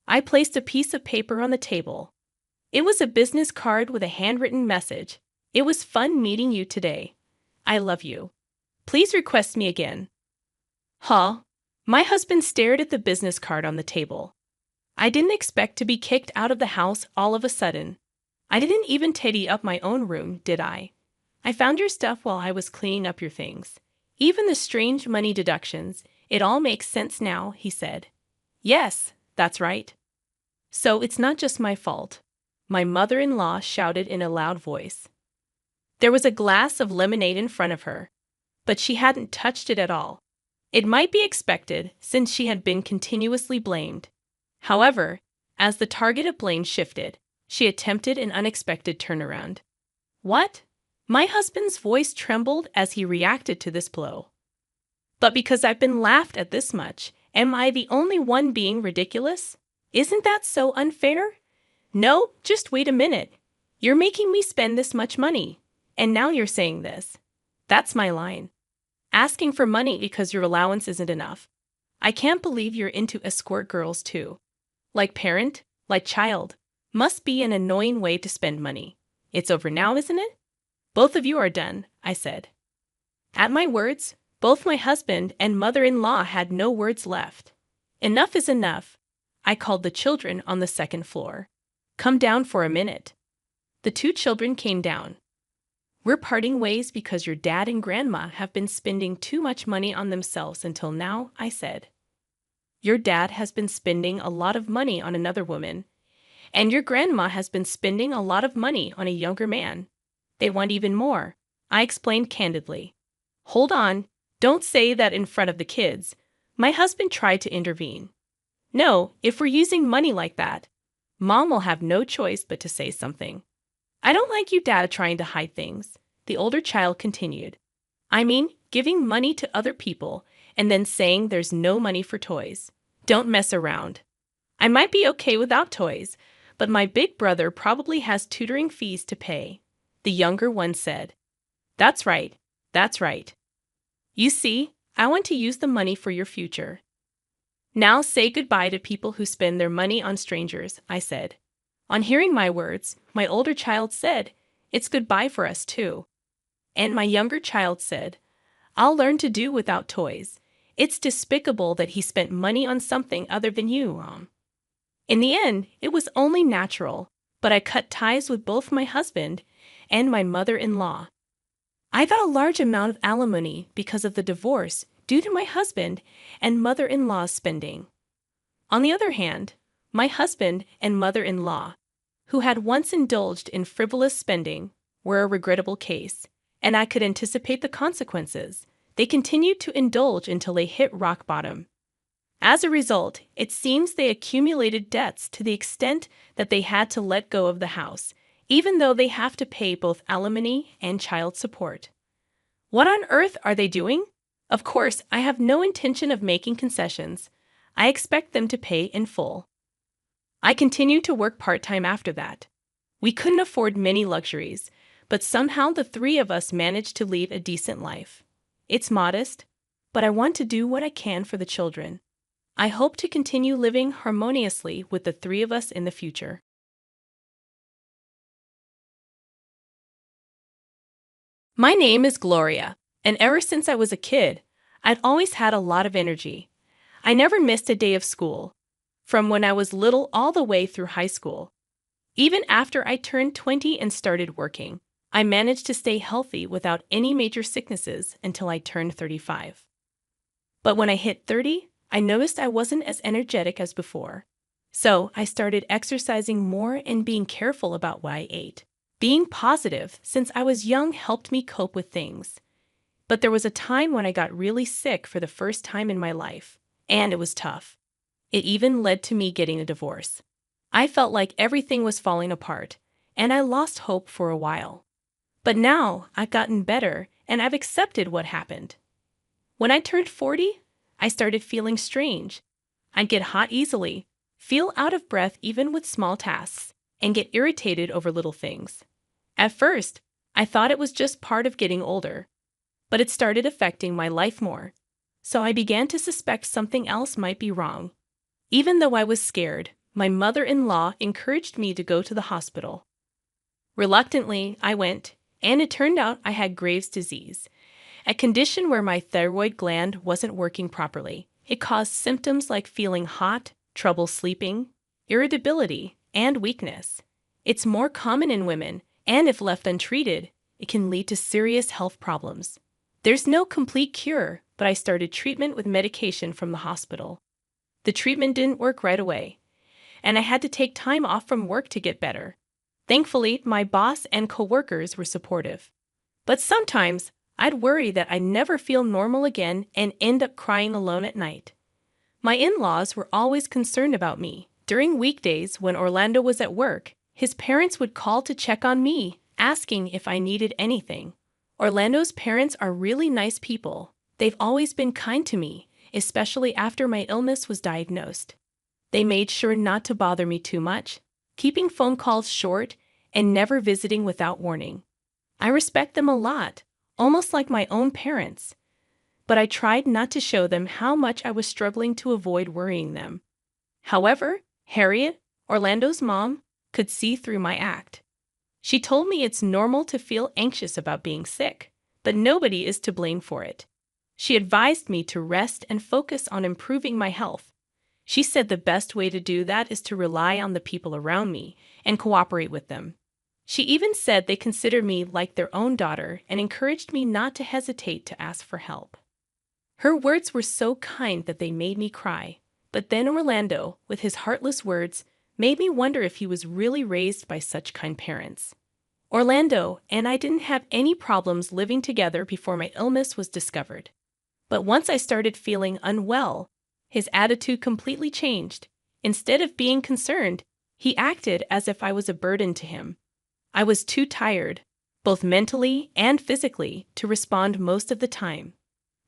B: I placed a piece of paper on the table. It was a business card with a handwritten message. It was fun meeting you today. I love you. Please request me again. Huh? My husband stared at the business card on the table. I didn't expect to be kicked out of the house all of a sudden. I didn't even tidy up my own room, did I? I found your stuff while I was cleaning up your things. Even the strange money deductions, it all makes sense now, he said. Yes, that's right. So it's not just my fault, my mother-in-law shouted in a loud voice. There was a glass of lemonade in front of her, but she hadn't touched it at all. It might be expected since she had been continuously blamed. However, as the target of blame shifted, she attempted an unexpected turnaround. What? My husband's voice trembled as he reacted to this blow. But because I've been laughed at this much, am I the only one being ridiculous? Isn't that so unfair? No, just wait a minute. You're making me spend this much money, and now you're saying this. That's my line. Asking for money because your allowance isn't enough. I can't believe you're into escort girls too. Like parent, like child. Must be an annoying way to spend money. It's over now, isn't it? Both of you are done, I said. At my words, both my husband and mother-in-law had no words left. Enough is enough. I called the children on the second floor. Come down for a minute. The two children came down. We're parting ways because your dad and grandma have been spending too much money on themselves until now, I said. Your dad has been spending a lot of money on another woman, and your grandma has been spending a lot of money on a younger man. They want even more, I explained candidly. Hold on, don't say that in front of the kids. My husband tried to intervene. No, if we're using money like that, Mom will have no choice but to say something. I don't like you, Dad, trying to hide things, the older child continued. I mean, giving money to other people and then saying there's no money for toys. Don't mess around. I might be okay without toys, but my big brother probably has tutoring fees to pay, the younger one said. That's right, that's right. You see, I want to use the money for your future. Now say goodbye to people who spend their money on strangers, I said. On hearing my words, my older child said, it's goodbye for us too. And my younger child said, I'll learn to do without toys. It's despicable that he spent money on something other than you, Mom. In the end, it was only natural, but I cut ties with both my husband and my mother-in-law. I got a large amount of alimony because of the divorce due to my husband and mother-in-law's spending. On the other hand, my husband and mother-in-law, who had once indulged in frivolous spending, were a regrettable case, and I could anticipate the consequences. They continued to indulge until they hit rock bottom. As a result, it seems they accumulated debts to the extent that they had to let go of the house, even though they have to pay both alimony and child support. What on earth are they doing? Of course, I have no intention of making concessions. I expect them to pay in full. I continued to work part-time after that. We couldn't afford many luxuries, but somehow the three of us managed to lead a decent life. It's modest, but I want to do what I can for the children. I hope to continue living harmoniously with the three of us in the future. My name is Gloria, and ever since I was a kid, I'd always had a lot of energy. I never missed a day of school, from when I was little all the way through high school. Even after I turned 20 and started working, I managed to stay healthy without any major sicknesses until I turned 35. But when I hit 30, I noticed I wasn't as energetic as before. So I started exercising more and being careful about what I ate. Being positive since I was young helped me cope with things. But there was a time when I got really sick for the first time in my life, and it was tough. It even led to me getting a divorce. I felt like everything was falling apart, and I lost hope for a while. But now I've gotten better and I've accepted what happened. When I turned 40, I started feeling strange. I'd get hot easily, feel out of breath even with small tasks, and get irritated over little things. At first, I thought it was just part of getting older, but it started affecting my life more. So I began to suspect something else might be wrong. Even though I was scared, my mother-in-law encouraged me to go to the hospital. Reluctantly, I went, and it turned out I had Graves' disease, a condition where my thyroid gland wasn't working properly. It caused symptoms like feeling hot, trouble sleeping, irritability, and weakness. It's more common in women, and if left untreated, it can lead to serious health problems. There's no complete cure, but I started treatment with medication from the hospital. The treatment didn't work right away, and I had to take time off from work to get better. Thankfully, my boss and coworkers were supportive. But sometimes, I'd worry that I'd never feel normal again and end up crying alone at night. My in-laws were always concerned about me. During weekdays when Orlando was at work, his parents would call to check on me, asking if I needed anything. Orlando's parents are really nice people. They've always been kind to me, especially after my illness was diagnosed. They made sure not to bother me too much, keeping phone calls short and never visiting without warning. I respect them a lot, almost like my own parents. But I tried not to show them how much I was struggling to avoid worrying them. However, Harriet, Orlando's mom, could see through my act. She told me it's normal to feel anxious about being sick, but nobody is to blame for it. She advised me to rest and focus on improving my health. She said the best way to do that is to rely on the people around me and cooperate with them. She even said they consider me like their own daughter and encouraged me not to hesitate to ask for help. Her words were so kind that they made me cry, but then Orlando, with his heartless words, made me wonder if he was really raised by such kind parents. Orlando and I didn't have any problems living together before my illness was discovered. But once I started feeling unwell, his attitude completely changed. Instead of being concerned, he acted as if I was a burden to him. I was too tired, both mentally and physically, to respond most of the time.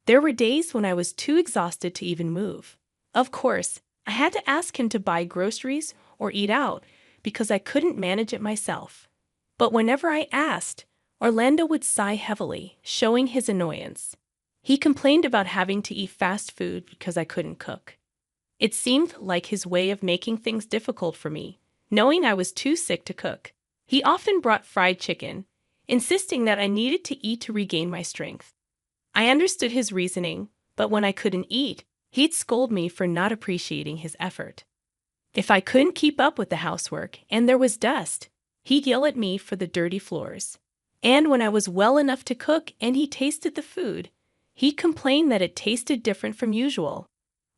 B: There were days when I was too exhausted to even move. Of course, I had to ask him to buy groceries or eat out because I couldn't manage it myself. But whenever I asked, Orlando would sigh heavily, showing his annoyance. He complained about having to eat fast food because I couldn't cook. It seemed like his way of making things difficult for me, knowing I was too sick to cook. He often brought fried chicken, insisting that I needed to eat to regain my strength. I understood his reasoning, but when I couldn't eat, he'd scold me for not appreciating his effort. If I couldn't keep up with the housework and there was dust, he'd yell at me for the dirty floors. And when I was well enough to cook and he tasted the food, he'd complain that it tasted different from usual,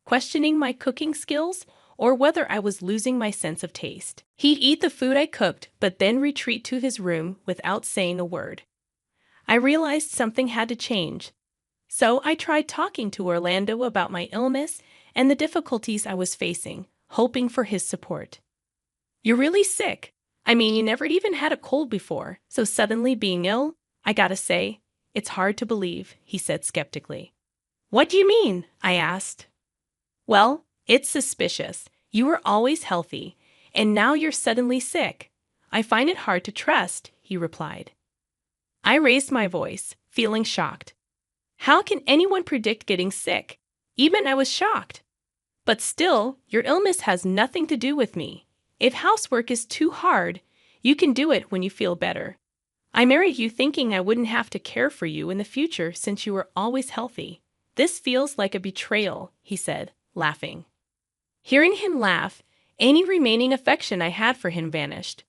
B: questioning my cooking skills or whether I was losing my sense of taste. He'd eat the food I cooked, but then retreat to his room without saying a word. I realized something had to change, so I tried talking to Orlando about my illness and the difficulties I was facing, hoping for his support. "You're really sick. I mean, you never even had a cold before, so suddenly being ill, I gotta say, it's hard to believe," he said skeptically. "What do you mean?" I asked. "Well, it's suspicious. You were always healthy, and now you're suddenly sick. I find it hard to trust," he replied. I raised my voice, feeling shocked. How can anyone predict getting sick? Even I was shocked. But still, your illness has nothing to do with me. If housework is too hard, you can do it when you feel better. I married you thinking I wouldn't have to care for you in the future since you were always healthy. This feels like a betrayal, he said, laughing. Hearing him laugh, any remaining affection I had for him vanished.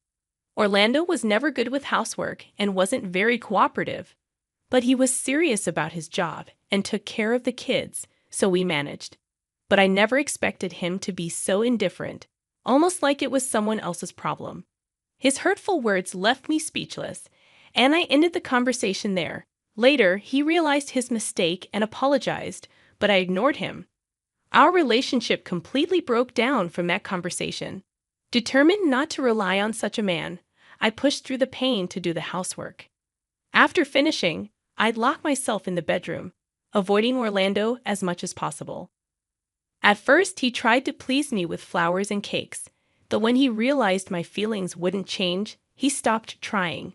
B: Orlando was never good with housework and wasn't very cooperative, but he was serious about his job and took care of the kids, so we managed. But I never expected him to be so indifferent, almost like it was someone else's problem. His hurtful words left me speechless, and I ended the conversation there. Later, he realized his mistake and apologized, but I ignored him. Our relationship completely broke down from that conversation. Determined not to rely on such a man, I pushed through the pain to do the housework. After finishing, I'd lock myself in the bedroom, avoiding Orlando as much as possible. At first, he tried to please me with flowers and cakes, but when he realized my feelings wouldn't change, he stopped trying.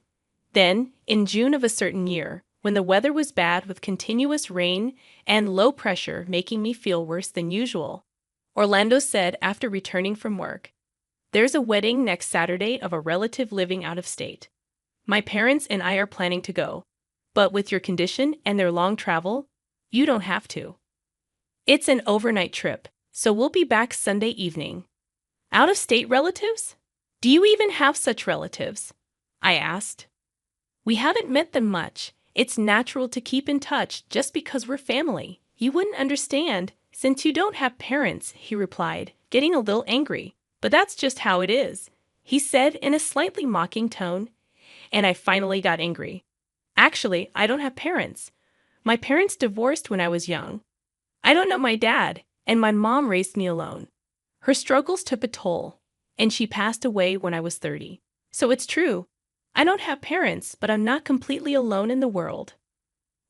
B: Then, in June of a certain year, when the weather was bad with continuous rain and low pressure making me feel worse than usual, Orlando said after returning from work, "There's a wedding next Saturday of a relative living out of state. My parents and I are planning to go, but with your condition and their long travel, you don't have to. It's an overnight trip, so we'll be back Sunday evening." "Out-of-state relatives? Do you even have such relatives?" I asked. "We haven't met them much. It's natural to keep in touch just because we're family. You wouldn't understand since you don't have parents," he replied, getting a little angry. "But that's just how it is," he said in a slightly mocking tone, and I finally got angry. "Actually, I don't have parents. My parents divorced when I was young. I don't know my dad, and my mom raised me alone. Her struggles took a toll, and she passed away when I was 30. So it's true. I don't have parents, but I'm not completely alone in the world."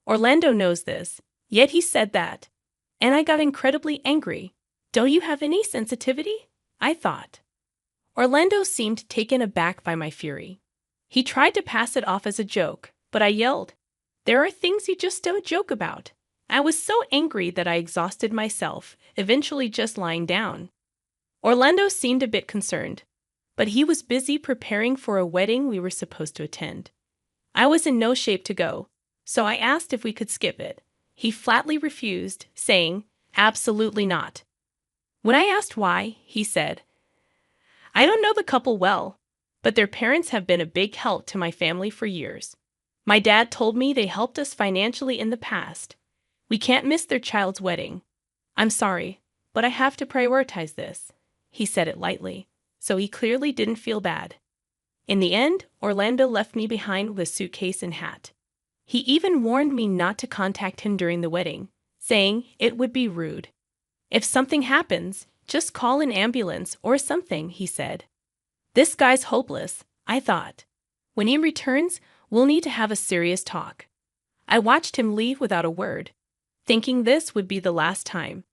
B: Orlando knows this, yet he said that, and I got incredibly angry. "Don't you have any sensitivity?" I thought. Orlando seemed taken aback by my fury. He tried to pass it off as a joke, but I yelled, "There are things you just don't joke about." I was so angry that I exhausted myself, eventually just lying down. Orlando seemed a bit concerned, but he was busy preparing for a wedding we were supposed to attend. I was in no shape to go, so I asked if we could skip it. He flatly refused, saying, "Absolutely not." When I asked why, he said, "I don't know the couple well, but their parents have been a big help to my family for years. My dad told me they helped us financially in the past. We can't miss their child's wedding. I'm sorry, but I have to prioritize this." He said it lightly, so he clearly didn't feel bad. In the end, Orlando left me behind with a suitcase and hat. He even warned me not to contact him during the wedding, saying it would be rude. "If something happens, just call an ambulance or something," he said. This guy's hopeless, I thought. When he returns, we'll need to have a serious talk. I watched him leave without a word, thinking this would be the last time.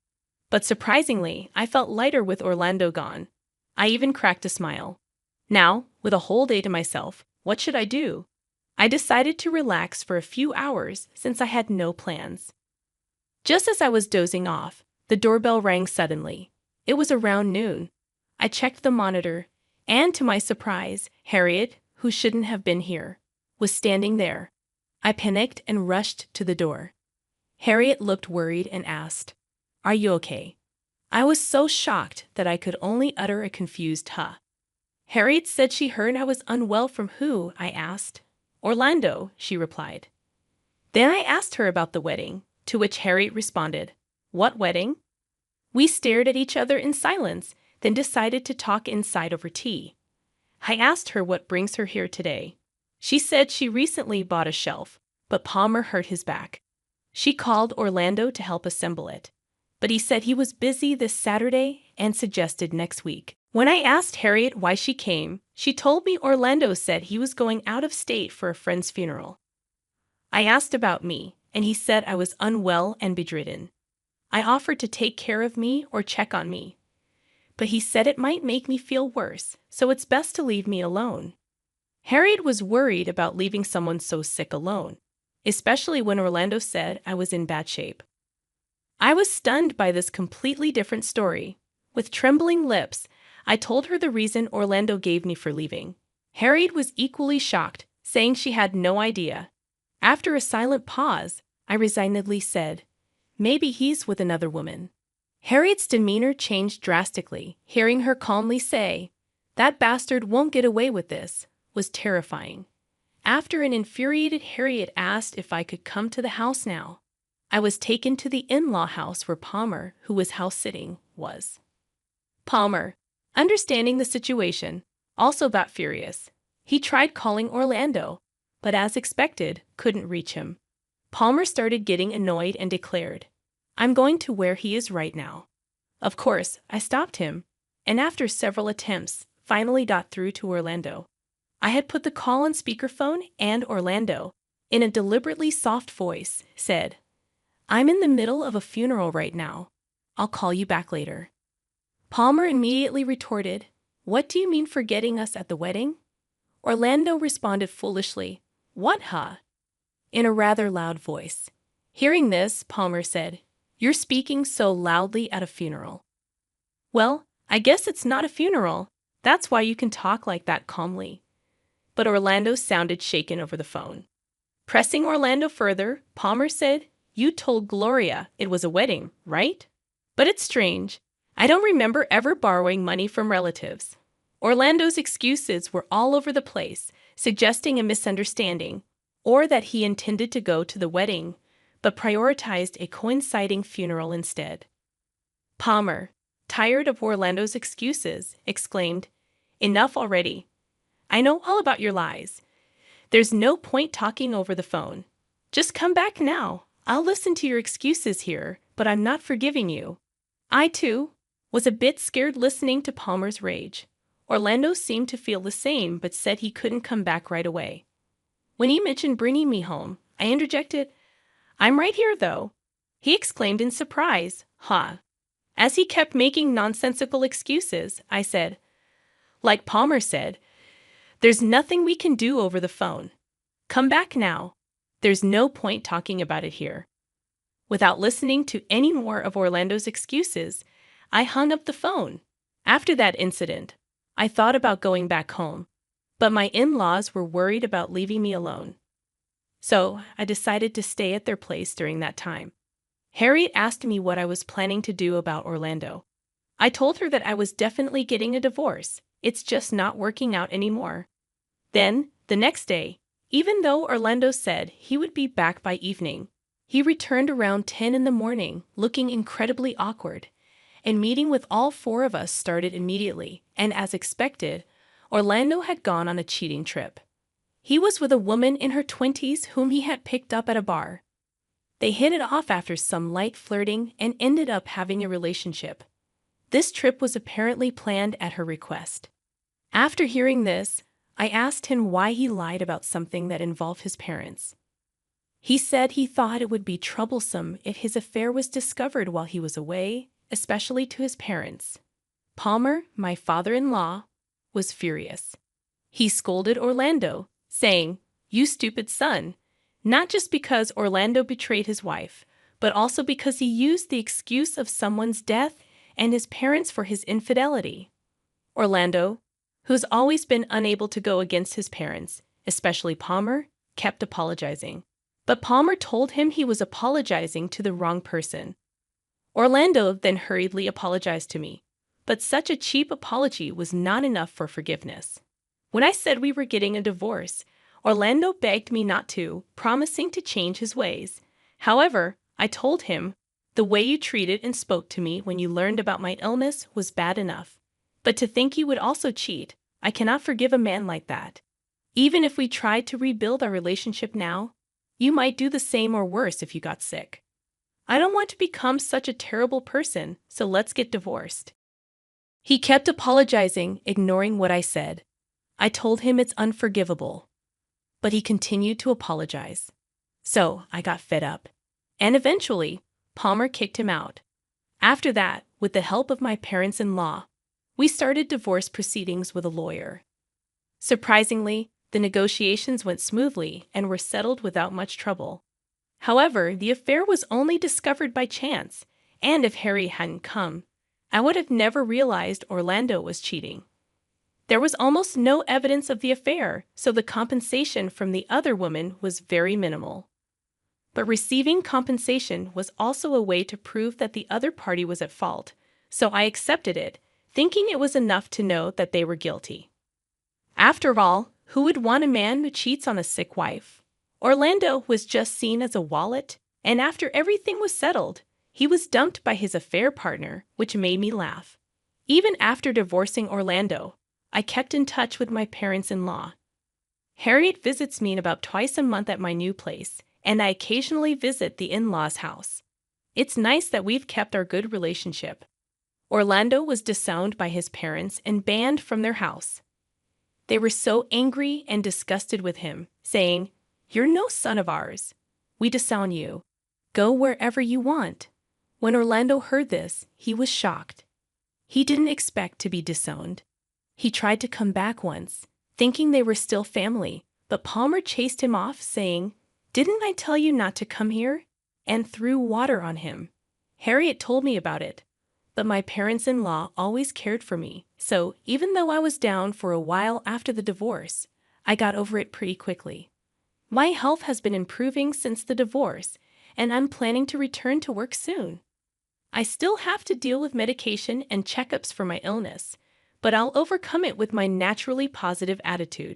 B: But surprisingly, I felt lighter with Orlando gone. I even cracked a smile. Now, with a whole day to myself, what should I do? I decided to relax for a few hours since I had no plans. Just as I was dozing off, the doorbell rang suddenly. It was around noon. I checked the monitor, and to my surprise, Harriet, who shouldn't have been here, was standing there. I panicked and rushed to the door. Harriet looked worried and asked, "Are you okay?" I was so shocked that I could only utter a confused "huh." Harriet said she heard I was unwell from who, I asked. "Orlando," she replied. Then I asked her about the wedding, to which Harriet responded, "What wedding?" We stared at each other in silence, then decided to talk inside over tea. I asked her what brings her here today. She said she recently bought a shelf, but Palmer hurt his back. She called Orlando to help assemble it, but he said he was busy this Saturday and suggested next week. When I asked Harriet why she came, she told me Orlando said he was going out of state for a friend's funeral. I asked about me, and he said I was unwell and bedridden. I offered to take care of me or check on me, but he said it might make me feel worse, so it's best to leave me alone. Harriet was worried about leaving someone so sick alone, especially when Orlando said I was in bad shape. I was stunned by this completely different story. With trembling lips, I told her the reason Orlando gave me for leaving. Harriet was equally shocked, saying she had no idea. After a silent pause, I resignedly said, "Maybe he's with another woman." Harriet's demeanor changed drastically. Hearing her calmly say, "That bastard won't get away with this," was terrifying. After an infuriated Harriet asked if I could come to the house now, I was taken to the in-law house where Palmer, who was house-sitting, was. Palmer, understanding the situation, also got furious. He tried calling Orlando, but as expected, couldn't reach him. Palmer started getting annoyed and declared, "I'm going to where he is right now." Of course, I stopped him, and after several attempts, finally got through to Orlando. I had put the call on speakerphone, and Orlando, in a deliberately soft voice, said, "I'm in the middle of a funeral right now. I'll call you back later." Palmer immediately retorted, "What do you mean forgetting us at the wedding?" Orlando responded foolishly, "What, huh?" in a rather loud voice. Hearing this, Palmer said, "You're speaking so loudly at a funeral." "Well, I guess it's not a funeral. That's why you can talk like that calmly." But Orlando sounded shaken over the phone. Pressing Orlando further, Palmer said, "You told Gloria it was a wedding, right? But it's strange. I don't remember ever borrowing money from relatives." Orlando's excuses were all over the place, suggesting a misunderstanding, or that he intended to go to the wedding, but prioritized a coinciding funeral instead. Palmer, tired of Orlando's excuses, exclaimed, "Enough already. I know all about your lies. There's no point talking over the phone. Just come back now. I'll listen to your excuses here, but I'm not forgiving you." I, too, was a bit scared listening to Palmer's rage. Orlando seemed to feel the same, but said he couldn't come back right away. When he mentioned bringing me home, I interjected, "I'm right here, though." He exclaimed in surprise, "Huh?" As he kept making nonsensical excuses, I said, "Like Palmer said, there's nothing we can do over the phone. Come back now. There's no point talking about it here." Without listening to any more of Orlando's excuses, I hung up the phone. After that incident, I thought about going back home, but my in-laws were worried about leaving me alone. So I decided to stay at their place during that time. Harriet asked me what I was planning to do about Orlando. I told her that I was definitely getting a divorce. It's just not working out anymore. Then, the next day, even though Orlando said he would be back by evening, he returned around 10 in the morning, looking incredibly awkward, and meeting with all four of us started immediately, and as expected, Orlando had gone on a cheating trip. He was with a woman in her 20s whom he had picked up at a bar. They hit it off after some light flirting and ended up having a relationship. This trip was apparently planned at her request. After hearing this, I asked him why he lied about something that involved his parents. He said he thought it would be troublesome if his affair was discovered while he was away, especially to his parents. Palmer, my father-in-law, was furious. He scolded Orlando, saying, "You stupid son," not just because Orlando betrayed his wife, but also because he used the excuse of someone's death and his parents for his infidelity. Orlando, who's always been unable to go against his parents, especially Palmer, kept apologizing. But Palmer told him he was apologizing to the wrong person. Orlando then hurriedly apologized to me, but such a cheap apology was not enough for forgiveness. When I said we were getting a divorce, Orlando begged me not to, promising to change his ways. However, I told him, "The way you treated and spoke to me when you learned about my illness was bad enough. But to think you would also cheat, I cannot forgive a man like that. Even if we tried to rebuild our relationship now, you might do the same or worse if you got sick. I don't want to become such a terrible person, so let's get divorced." He kept apologizing, ignoring what I said. I told him it's unforgivable, but he continued to apologize. So I got fed up. And eventually, Palmer kicked him out. After that, with the help of my parents-in-law, we started divorce proceedings with a lawyer. Surprisingly, the negotiations went smoothly and were settled without much trouble. However, the affair was only discovered by chance, and if Harry hadn't come, I would have never realized Orlando was cheating. There was almost no evidence of the affair, so the compensation from the other woman was very minimal. But receiving compensation was also a way to prove that the other party was at fault, so I accepted it, thinking it was enough to know that they were guilty. After all, who would want a man who cheats on a sick wife? Orlando was just seen as a wallet, and after everything was settled, he was dumped by his affair partner, which made me laugh. Even after divorcing Orlando, I kept in touch with my parents-in-law. Harriet visits me about twice a month at my new place, and I occasionally visit the in-laws' house. It's nice that we've kept our good relationship. Orlando was disowned by his parents and banned from their house. They were so angry and disgusted with him, saying, "You're no son of ours. We disown you. Go wherever you want." When Orlando heard this, he was shocked. He didn't expect to be disowned. He tried to come back once, thinking they were still family, but Palmer chased him off, saying, "Didn't I tell you not to come here?" and threw water on him. Harriet told me about it, but my parents-in-law always cared for me, so even though I was down for a while after the divorce, I got over it pretty quickly. My health has been improving since the divorce, and I'm planning to return to work soon. I still have to deal with medication and checkups for my illness, but I'll overcome it with my naturally positive attitude.